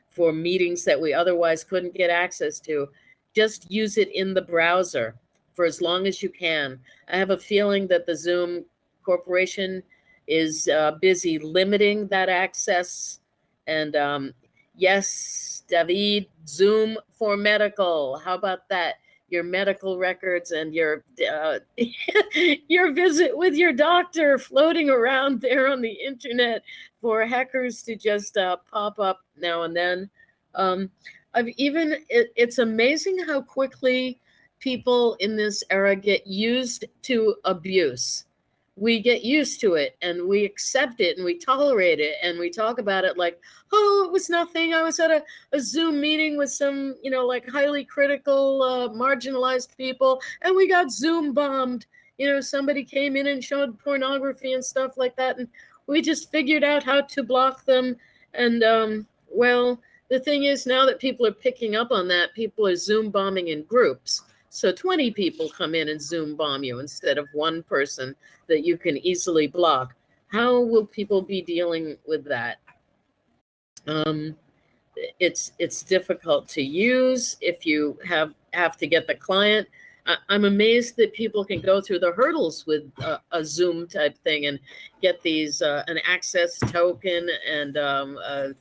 for meetings that we otherwise couldn't get access to, just use it in the browser. for as long as you can. I have a feeling that the Zoom Corporation is busy limiting that access. And yes, David, Zoom for medical. How about that? Your medical records and your your visit with your doctor floating around there on the internet for hackers to just pop up now and then. It's amazing how quickly people in this era get used to abuse. We get used to it and we accept it and we tolerate it and we talk about it like, oh, it was nothing. I was at a Zoom meeting with some, like highly critical, marginalized people, and we got Zoom bombed. Somebody came in and showed pornography and stuff like that, and we just figured out how to block them. And well, the thing is, now that people are picking up on that, people are Zoom bombing in groups. So 20 people come in and Zoom bomb you instead of one person that you can easily block. How will people be dealing with that? It's difficult to use if you have to get the client. I'm amazed that people can go through the hurdles with a Zoom type thing and get these an access token and a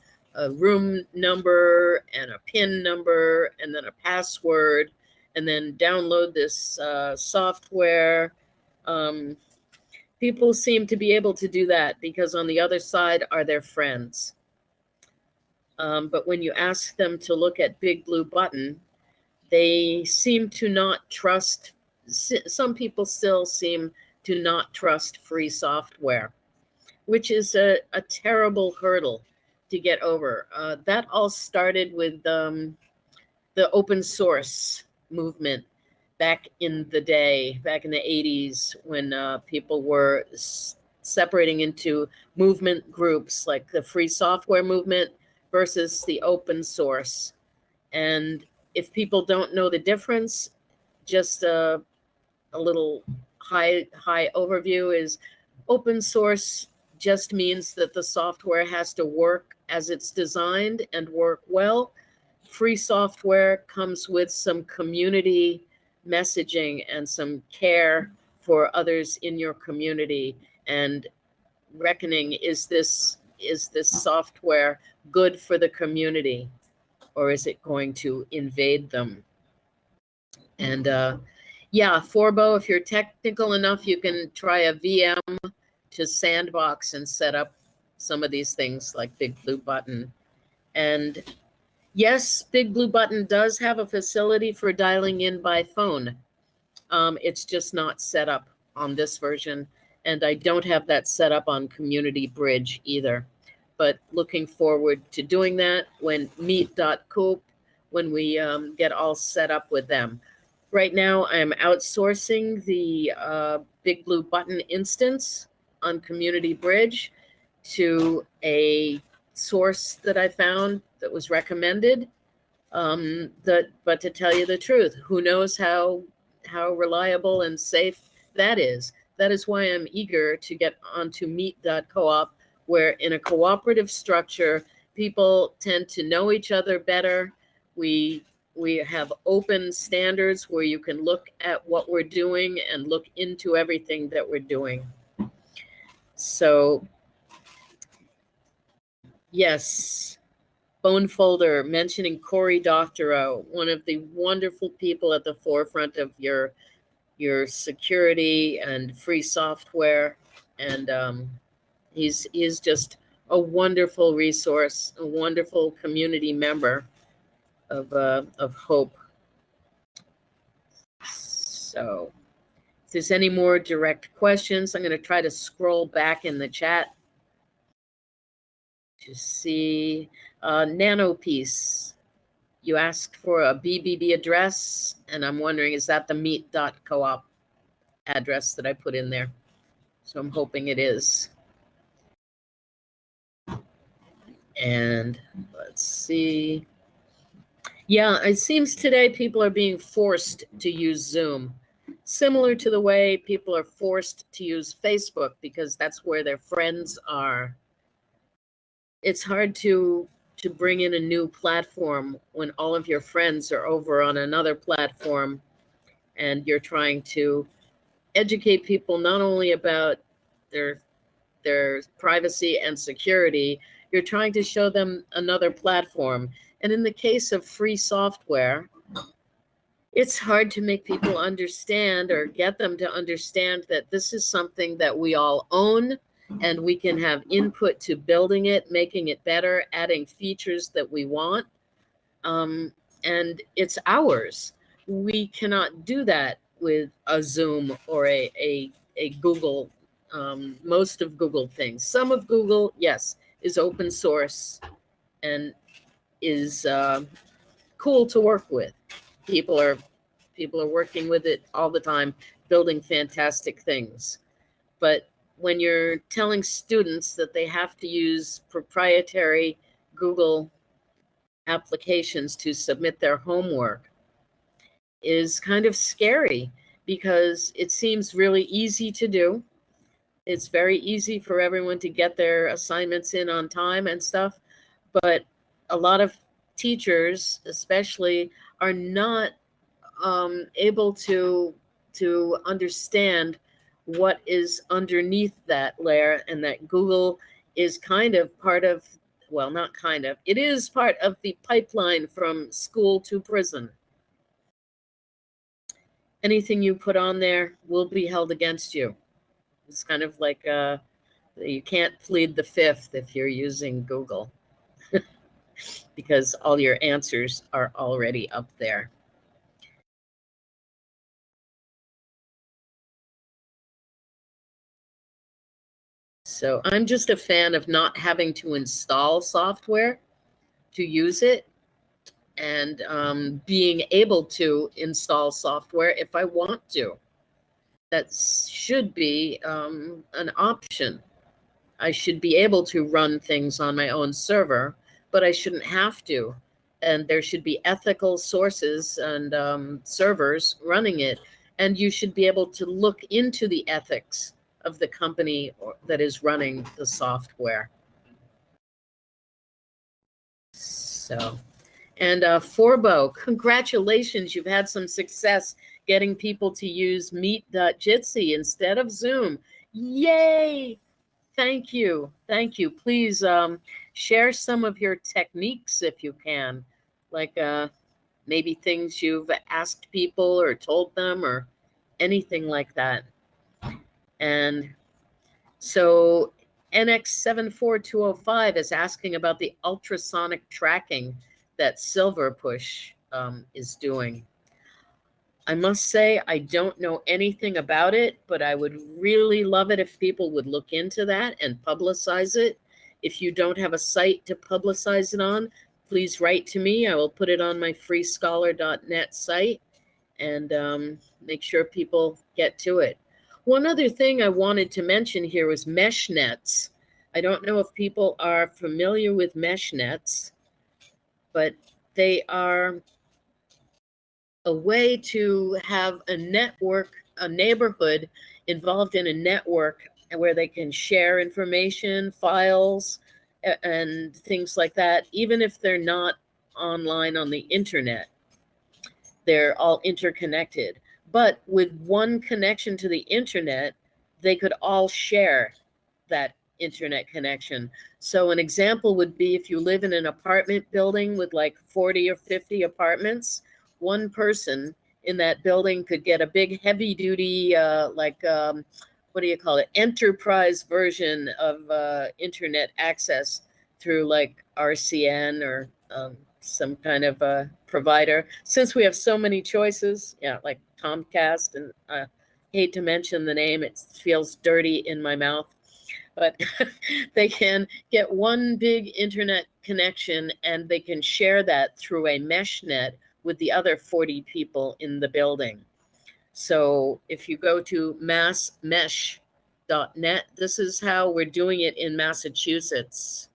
room number and a PIN number and then a password, and then download this software. People seem to be able to do that because on the other side are their friends. But when you ask them to look at Big Blue Button, they seem to not trust. Some people still seem to not trust free software, which is a terrible hurdle to get over. That all started with the open source movement back in the day, back in the 80s, when people were separating into movement groups like the free software movement versus the open source. And if people don't know the difference, just a little high overview is open source just means that the software has to work as it's designed and work well. Free software comes with some community messaging and some care for others in your community and reckoning, is this software good for the community or is it going to invade them? And yeah, Forbo, if you're technical enough, you can try a VM to sandbox and set up some of these things like Big Blue Button. And yes, Big Blue Button does have a facility for dialing in by phone. It's just not set up on this version. And I don't have that set up on Community Bridge either. But looking forward to doing that when meet.coop, when we get all set up with them. Right now, I'm outsourcing the Big Blue Button instance on Community Bridge to a source that I found that was recommended. But to tell you the truth, who knows how reliable and safe that is. That is why I'm eager to get onto meet.coop, where in a cooperative structure, people tend to know each other better. We have open standards where you can look at what we're doing and look into everything that we're doing. So, yes, Bone Folder mentioning Cory Doctorow, one of the wonderful people at the forefront of your security and free software. And he's just a wonderful resource, a wonderful community member of Hope. So if there's any more direct questions, I'm going to try to scroll back in the chat to see. Nanopiece, you asked for a BBB address, and I'm wondering, is that the meet.coop address that I put in there? So I'm hoping it is. And let's see. Yeah, it seems today people are being forced to use Zoom, similar to the way people are forced to use Facebook because that's where their friends are. It's hard to bring in a new platform when all of your friends are over on another platform and you're trying to educate people not only about their privacy and security, you're trying to show them another platform. And in the case of free software, it's hard to make people understand or get them to understand that this is something that we all own, and we can have input to building it, making it better, adding features that we want. And it's ours. We cannot do that with a Zoom or a Google. Most of Google things. Some of Google, yes, is open source and is cool to work with. People are working with it all the time, building fantastic things. But when you're telling students that they have to use proprietary Google applications to submit their homework, is kind of scary, because it seems really easy to do. It's very easy for everyone to get their assignments in on time and stuff. But a lot of teachers, especially, are not able to understand what is underneath that layer, and that Google is kind of part of, well, not kind of, it is part of the pipeline from school to prison. Anything you put on there will be held against you. It's kind of like you can't plead the fifth if you're using Google because all your answers are already up there. So I'm just a fan of not having to install software to use it, and being able to install software if I want to. That should be an option. I should be able to run things on my own server, but I shouldn't have to. And there should be ethical sources and servers running it. And you should be able to look into the ethics of the company that is running the software. So, and Forbo, congratulations. You've had some success getting people to use Meet.Jitsi instead of Zoom. Yay! Thank you. Thank you. Please share some of your techniques if you can, like maybe things you've asked people or told them or anything like that. And so NX74205 is asking about the ultrasonic tracking that Silverpush is doing. I must say, I don't know anything about it, but I would really love it if people would look into that and publicize it. If you don't have a site to publicize it on, please write to me. I will put it on my freescholar.net site and make sure people get to it. One other thing I wanted to mention here was mesh nets. I don't know if people are familiar with mesh nets, but they are a way to have a network, a neighborhood involved in a network where they can share information, files, and things like that, even if they're not online on the internet. They're all interconnected. But with one connection to the internet, they could all share that internet connection. So an example would be if you live in an apartment building with like 40 or 50 apartments, one person in that building could get a big heavy duty, what do you call it? Enterprise version of internet access through like RCN or some kind of a provider. Since we have so many choices, yeah, like Comcast, and I hate to mention the name, it feels dirty in my mouth, but they can get one big internet connection and they can share that through a mesh net with the other 40 people in the building. So if you go to massmesh.net, this is how we're doing it in Massachusetts.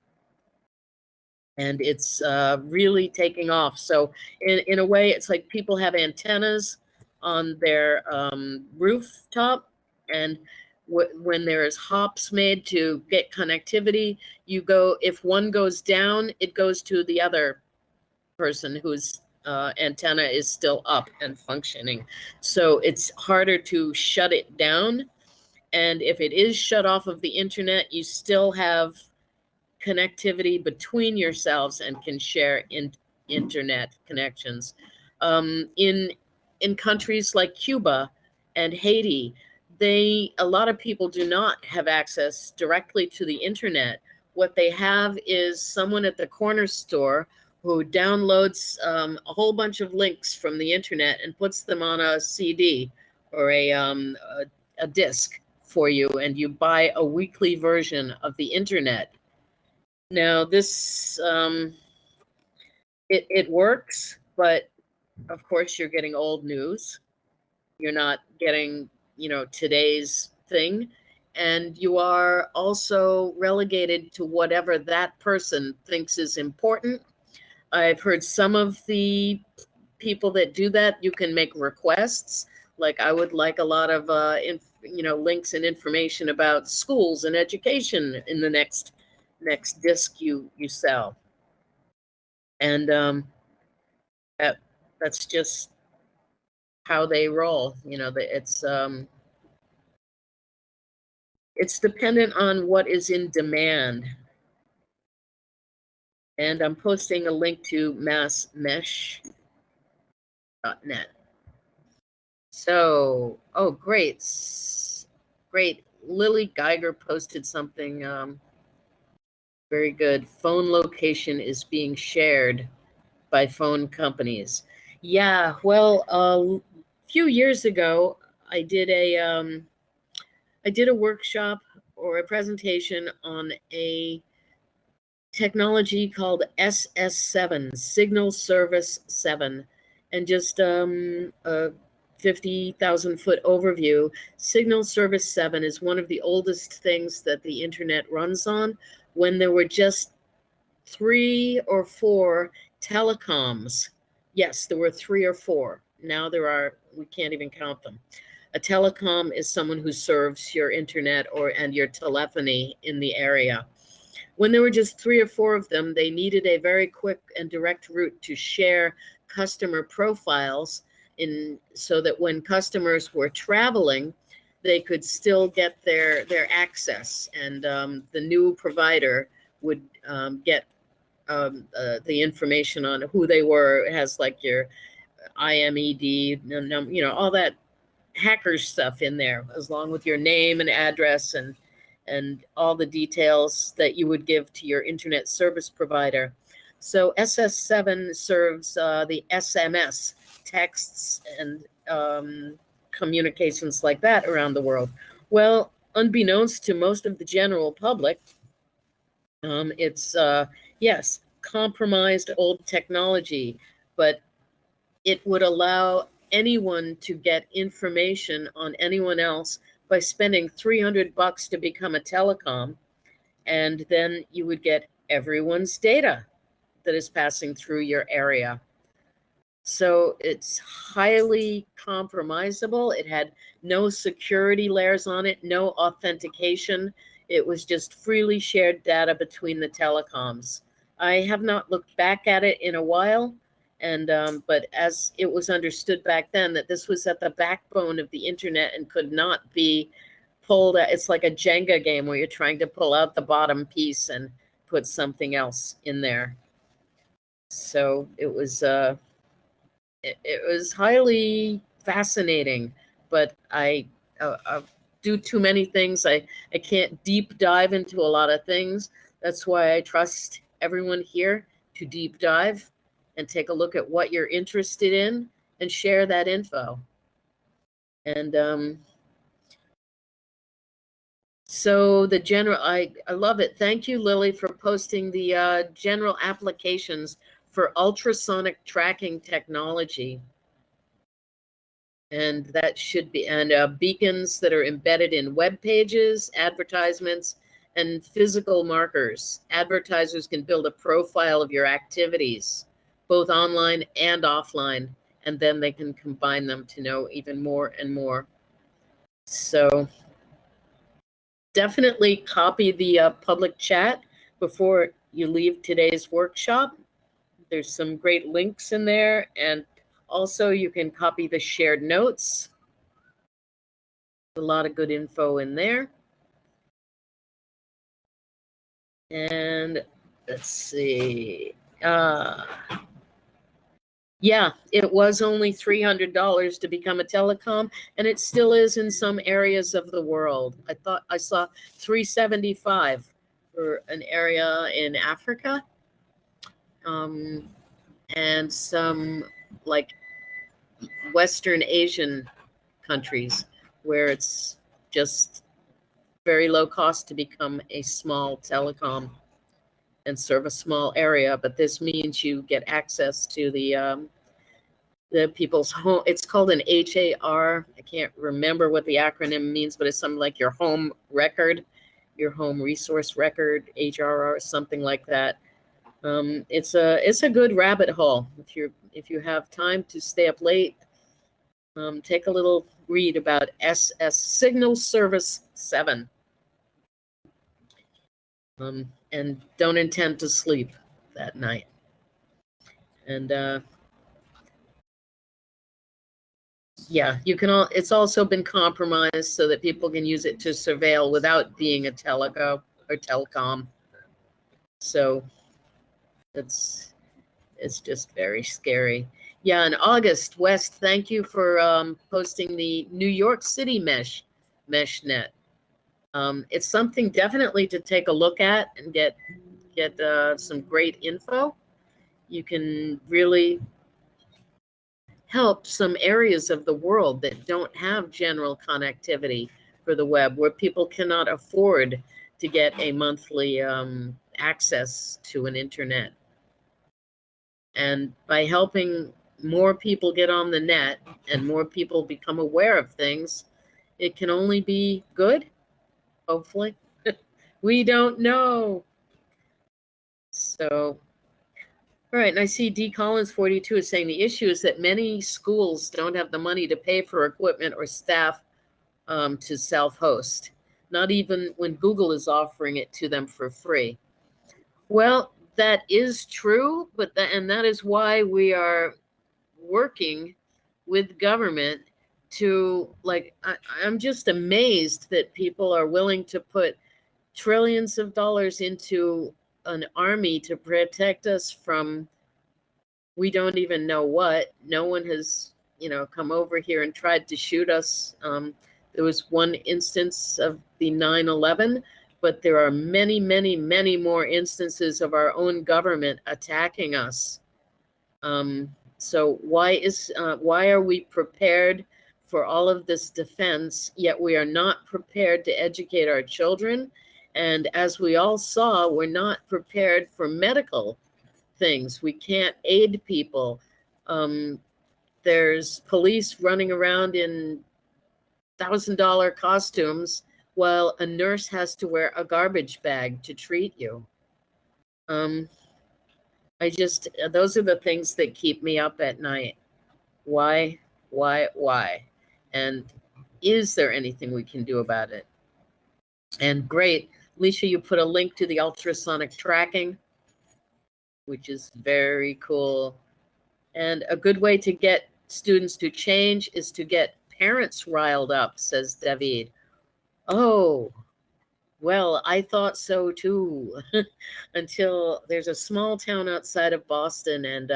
And it's really taking off. So in a way, it's like people have antennas on their rooftop, and when there is hops made to get connectivity, you go, if one goes down, it goes to the other person who's antenna is still up and functioning. So it's harder to shut it down. And if it is shut off of the internet, you still have connectivity between yourselves and can share internet connections. In countries like Cuba and Haiti, a lot of people do not have access directly to the internet. What they have is someone at the corner store who downloads a whole bunch of links from the internet and puts them on a CD or a disc for you, and you buy a weekly version of the internet. Now, this it works, but of course, you're getting old news. You're not getting, today's thing, and you are also relegated to whatever that person thinks is important. I've heard some of the people that do that, you can make requests. Like, I would like a lot of links and information about schools and education in the next disc you sell. And that's just how they roll. It's dependent on what is in demand. And I'm posting a link to massmesh.net. So, oh, great. Lily Geiger posted something very good. Phone location is being shared by phone companies. Yeah, well, a few years ago, I did a workshop or a presentation on a technology called SS7, Signal Service 7, and just a 50,000-foot overview. Signal Service 7 is one of the oldest things that the internet runs on, when there were just 3 or 4 telecoms. Yes, there were 3 or 4. Now we can't even count them. A telecom is someone who serves your internet and your telephony in the area. When there were just 3 or 4 of them, they needed a very quick and direct route to share customer profiles so that when customers were traveling, they could still get their access, and the new provider would get the information on who they were. It has like your IMED, all that hacker stuff in there, along with your name and address and all the details that you would give to your internet service provider. So SS7 serves the SMS, texts, and communications like that around the world. Well, unbeknownst to most of the general public, it's, yes, compromised old technology, but it would allow anyone to get information on anyone else by spending $300 to become a telecom, and then you would get everyone's data that is passing through your area. So it's highly compromisable. It had no security layers on it, no authentication. It was just freely shared data between the telecoms. I have not looked back at it in a while, but as it was understood back then that this was at the backbone of the internet and could not be pulled out. It's like a Jenga game where you're trying to pull out the bottom piece and put something else in there. So it was highly fascinating, but I do too many things. I can't deep dive into a lot of things. That's why I trust everyone here to deep dive and take a look at what you're interested in and share that info. And so the general, I love it. Thank you, Lily, for posting the general applications for ultrasonic tracking technology. And that should be, and beacons that are embedded in web pages, advertisements, and physical markers. Advertisers can build a profile of your activities, both online and offline, and then they can combine them to know even more and more. So definitely copy the public chat before you leave today's workshop. there's some great links in there, and also you can copy the shared notes. A lot of good info in there. And let's see. Yeah, it was only $300 to become a telecom, and it still is in some areas of the world. I thought I saw $375 for an area in Africa, and some like Western Asian countries where it's just very low cost to become a small telecom and serve a small area. But this means you get access to the people's home. It's called an HAR. I can't remember what the acronym means, but it's something like your home record, your home resource record, HRR, something like that. It's a good rabbit hole. If you have time to stay up late, take a little read about SS Signal Service 7. And don't intend to sleep that night. And yeah, you can all. It's also been compromised so that people can use it to surveil without being a teleco or telecom. So it's just very scary. Yeah, in August, West, thank you for posting the New York City meshnet. It's something definitely to take a look at and get some great info. You can really help some areas of the world that don't have general connectivity for the web, where people cannot afford to get a monthly access to an internet. And by helping more people get on the net and more people become aware of things, it can only be good, hopefully. We don't know. So, all right, and I see D. Collins 42 is saying the issue is that many schools don't have the money to pay for equipment or staff to self-host, not even when Google is offering it to them for free. Well, that is true, but that is why we are working with government to, like, I'm just amazed that people are willing to put trillions of dollars into an army to protect us from we don't even know what. No one has, come over here and tried to shoot us. There was one instance of the 9/11, but there are many, many, many more instances of our own government attacking us. So why are we prepared for all of this defense, yet we are not prepared to educate our children? And as we all saw, we're not prepared for medical things. We can't aid people. There's police running around in $1,000 costumes while a nurse has to wear a garbage bag to treat you. Those are the things that keep me up at night. Why? And is there anything we can do about it? And great, Alicia, you put a link to the ultrasonic tracking, which is very cool. And a good way to get students to change is to get parents riled up, says David. Oh, well, I thought so too, until there's a small town outside of Boston, and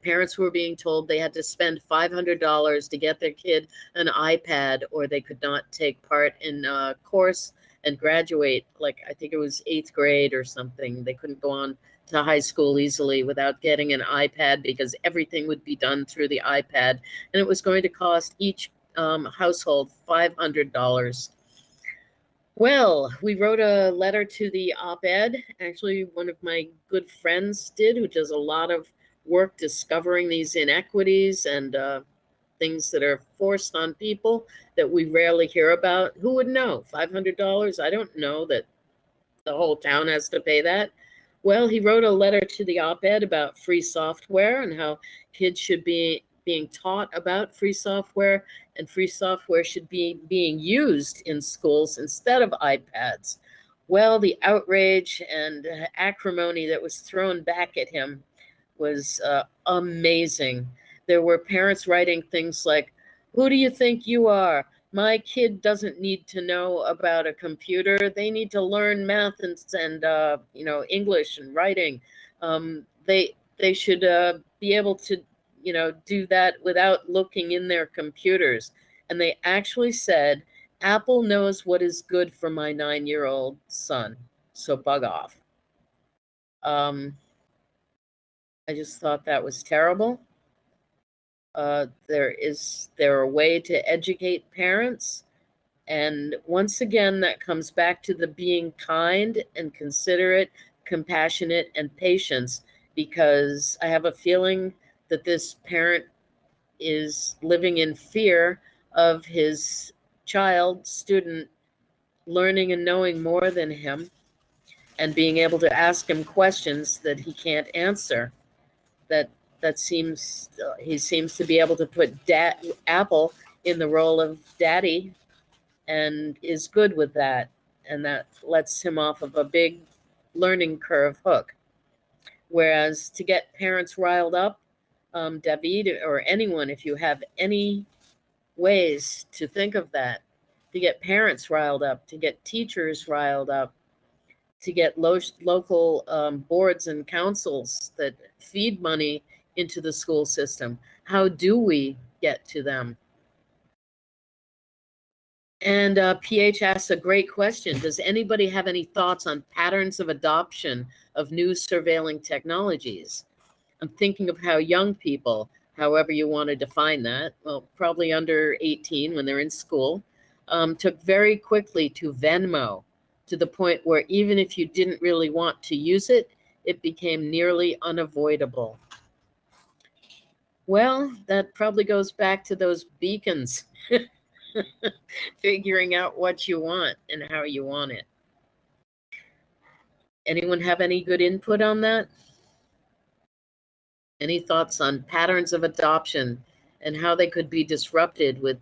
parents were being told they had to spend $500 to get their kid an iPad, or they could not take part in a course and graduate. Like, I think it was 8th grade or something. They couldn't go on to high school easily without getting an iPad, because everything would be done through the iPad, and it was going to cost each household $500. Well, we wrote a letter to the op-ed. Actually, one of my good friends did, who does a lot of work discovering these inequities and things that are forced on people that we rarely hear about. Who would know? $500? I don't know that the whole town has to pay that. Well, he wrote a letter to the op-ed about free software and how kids should be being taught about free software, and free software should be being used in schools instead of iPads. Well, the outrage and acrimony that was thrown back at him was amazing. There were parents writing things like, "Who do you think you are? My kid doesn't need to know about a computer. They need to learn math and English and writing. They should be able to do that without looking in their computers." And they actually said, "Apple knows what is good for my 9-year-old son, so bug off." I just thought that was terrible. There a way to educate parents? And once again, that comes back to the being kind and considerate, compassionate, and patience, because I have a feeling that this parent is living in fear of his child, student, learning and knowing more than him and being able to ask him questions that he can't answer. That seems he seems to be able to put Apple in the role of daddy and is good with that, and that lets him off of a big learning curve hook. Whereas to get parents riled up, David or anyone, if you have any ways to think of that, to get parents riled up, to get teachers riled up, to get local boards and councils that feed money into the school system. How do we get to them? And PH asks a great question. Does anybody have any thoughts on patterns of adoption of new surveilling technologies? I'm thinking of how young people, however you want to define that, well, probably under 18 when they're in school, took very quickly to Venmo, to the point where even if you didn't really want to use it, it became nearly unavoidable. Well, that probably goes back to those beacons, figuring out what you want and how you want it. Anyone have any good input on that? Any thoughts on patterns of adoption and how they could be disrupted with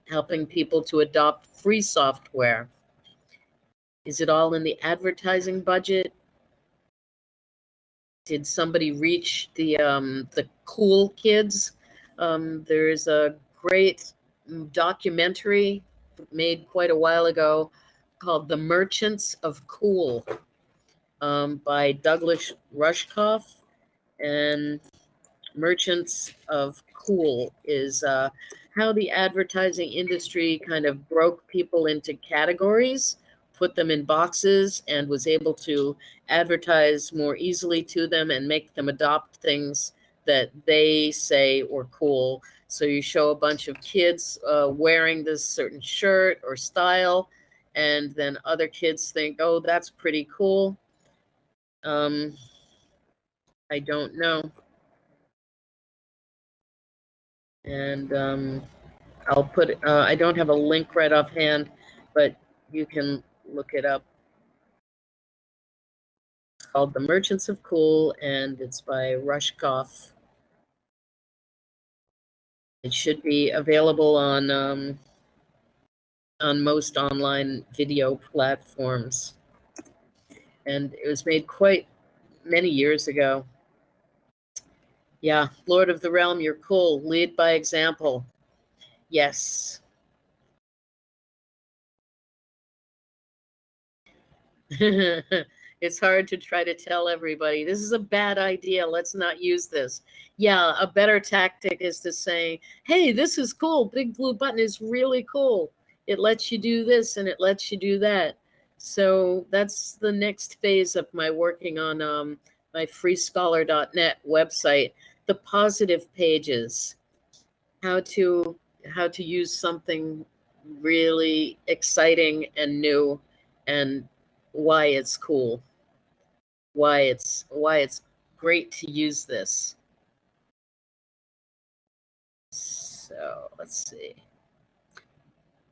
helping people to adopt free software? Is it all in the advertising budget? Did somebody reach the cool kids? There's a great documentary made quite a while ago called "The Merchants of Cool" by Douglas Rushkoff. And Merchants of Cool is how the advertising industry kind of broke people into categories, put them in boxes, and was able to advertise more easily to them and make them adopt things that they say were cool. So you show a bunch of kids wearing this certain shirt or style, and then other kids think, "Oh, that's pretty cool." I don't know. And I'll put, I don't have a link right offhand, but you can look it up. It's called The Merchants of Cool, and it's by Rushkoff. It should be available on most online video platforms. And it was made quite many years ago. Yeah, Lord of the Realm, you're cool. Lead by example. Yes. It's hard to try to tell everybody, this is a bad idea, let's not use this. Yeah, a better tactic is to say, hey, this is cool. Big Blue Button is really cool. It lets you do this and it lets you do that. So that's the next phase of my working on my freescholar.net website, the positive pages, how to use something really exciting and new, and why it's cool, why it's great to use this. So let's see.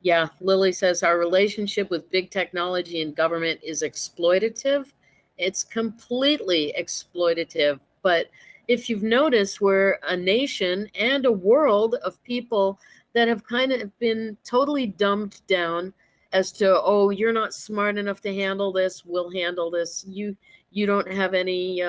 Yeah, Lily says our relationship with big technology and government is exploitative. It's completely exploitative. But if you've noticed, we're a nation and a world of people that have kind of been totally dumbed down as to, oh, you're not smart enough to handle this, we'll handle this. You don't have any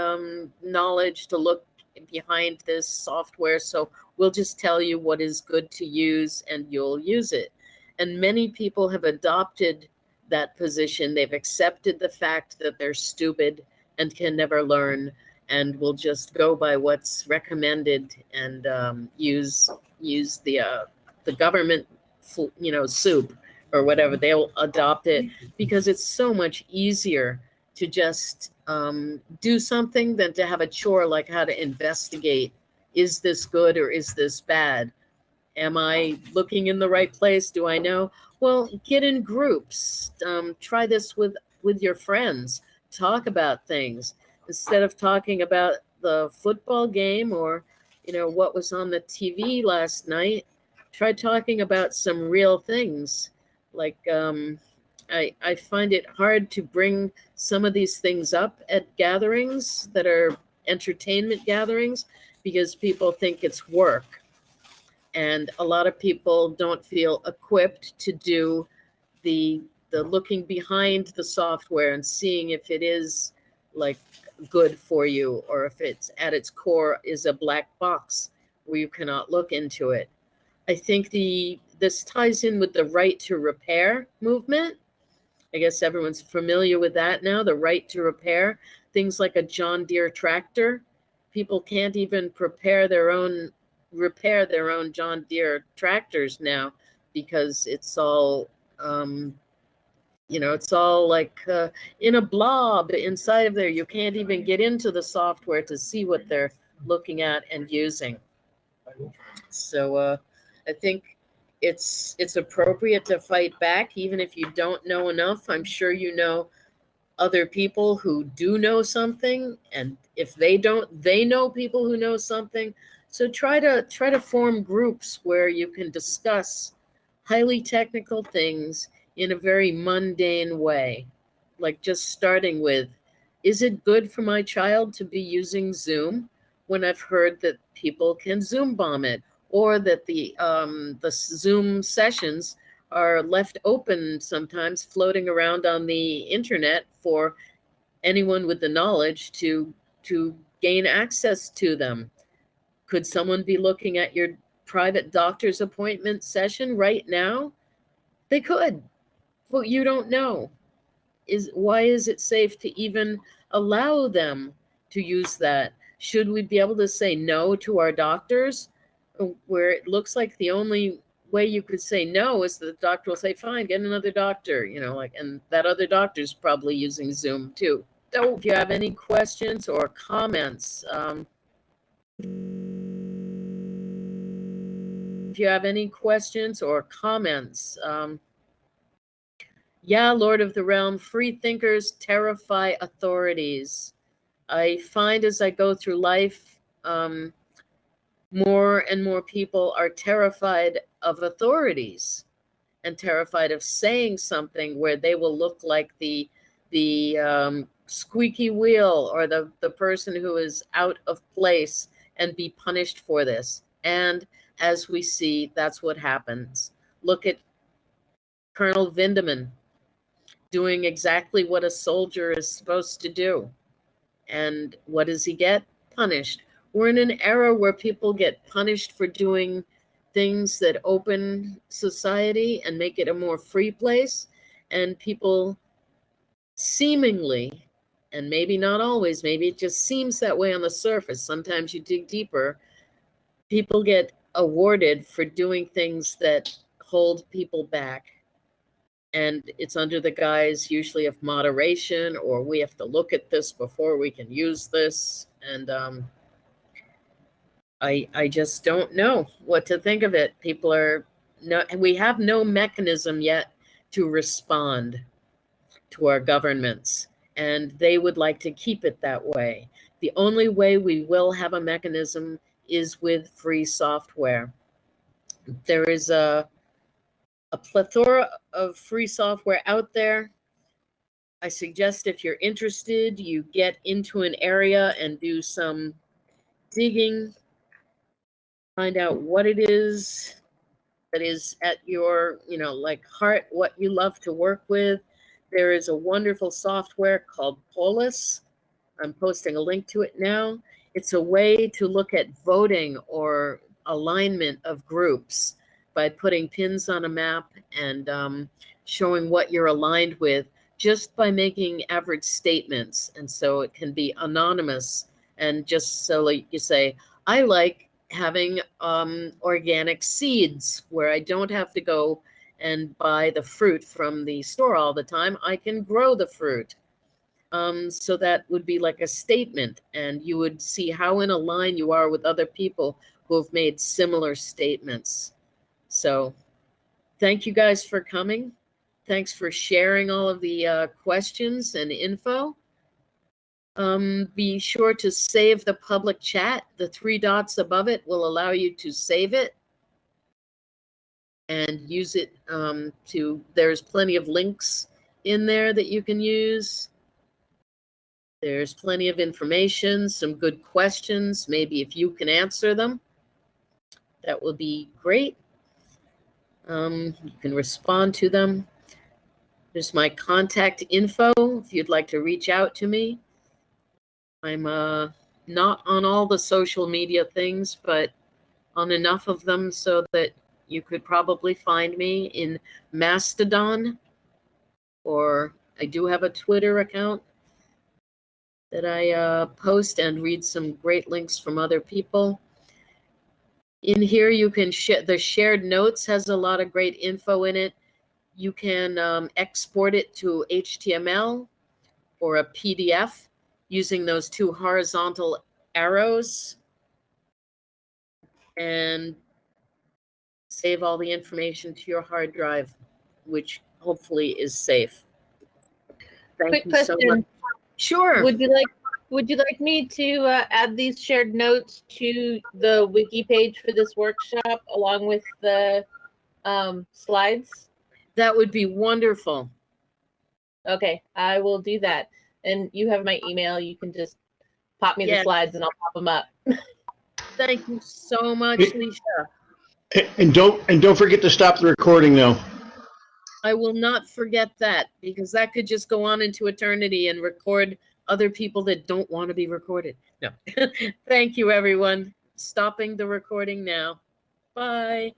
knowledge to look behind this software, so we'll just tell you what is good to use and you'll use it. And many people have adopted that position. They've accepted the fact that they're stupid and can never learn and will just go by what's recommended and use the government, soup or whatever. They'll adopt it because it's so much easier to just do something than to have a chore like how to investigate. Is this good or is this bad? Am I looking in the right place? Do I know? Well, get in groups. Try this with your friends. Talk about things instead of talking about the football game or, what was on the TV last night. Try talking about some real things. Like I find it hard to bring some of these things up at gatherings that are entertainment gatherings because people think it's work. And a lot of people don't feel equipped to do the looking behind the software and seeing if it is like good for you or if it's at its core is a black box where you cannot look into it. I think this ties in with the right to repair movement. I guess everyone's familiar with that now, the right to repair. Things like a John Deere tractor. People can't even repair their own John Deere tractors now because it's all, it's all like in a blob inside of there. You can't even get into the software to see what they're looking at and using. So I think it's appropriate to fight back, even if you don't know enough. I'm sure you know other people who do know something, and if they don't, they know people who know something. So try to form groups where you can discuss highly technical things in a very mundane way, like just starting with, is it good for my child to be using Zoom when I've heard that people can Zoom bomb it, or that the Zoom sessions are left open sometimes, floating around on the internet for anyone with the knowledge to gain access to them? Could someone be looking at your private doctor's appointment session right now? They could, but you don't know. Why is it safe to even allow them to use that? Should we be able to say no to our doctors, where it looks like the only way you could say no is that the doctor will say, fine, get another doctor, and that other doctor's probably using Zoom too. So if you have any questions or comments, yeah, Lord of the Realm, free thinkers terrify authorities. I find as I go through life, more and more people are terrified of authorities and terrified of saying something where they will look like the squeaky wheel or the person who is out of place and be punished for this. And as we see, that's what happens. Look at Colonel Vindeman doing exactly what a soldier is supposed to do. And what does he get? Punished. We're in an era where people get punished for doing things that open society and make it a more free place. And people seemingly, and maybe not always, maybe it just seems that way on the surface, sometimes you dig deeper, people get awarded for doing things that hold people back. And it's under the guise usually of moderation, or we have to look at this before we can use this. And I just don't know what to think of it. We have no mechanism yet to respond to our governments, and they would like to keep it that way. The only way we will have a mechanism is with free software. There is a plethora of free software out there. I suggest if you're interested, you get into an area and do some digging, find out what it is that is at your, like heart, what you love to work with. There is a wonderful software called Polis. I'm posting a link to it now. It's a way to look at voting or alignment of groups by putting pins on a map and showing what you're aligned with just by making average statements. And so it can be anonymous. And just so like you say, I like having organic seeds where I don't have to go and buy the fruit from the store all the time. I can grow the fruit. So that would be like a statement, and you would see how in a line you are with other people who have made similar statements. So thank you guys for coming. Thanks for sharing all of the questions and info. Be sure to save the public chat. The 3 dots above it will allow you to save it and use it there's plenty of links in there that you can use. There's plenty of information, some good questions. Maybe if you can answer them, that would be great. You can respond to them. There's my contact info if you'd like to reach out to me. I'm not on all the social media things, but on enough of them so that you could probably find me in Mastodon, or I do have a Twitter account that I post and read some great links from other people. In here, you can share. The shared notes has a lot of great info in it. You can export it to HTML or a PDF using those 2 horizontal arrows and save all the information to your hard drive, which hopefully is safe. Thank Quick you so much. question. Sure. Would you like me to add these shared notes to the wiki page for this workshop along with the slides? That would be wonderful. Okay, I will do that. And you have my email. You can just pop me the Yes. slides and I'll pop them up. Thank you so much, It- Leisha. And don't forget to stop the recording now. I will not forget that, because that could just go on into eternity and record other people that don't want to be recorded. No. Thank you, everyone. Stopping the recording now. Bye.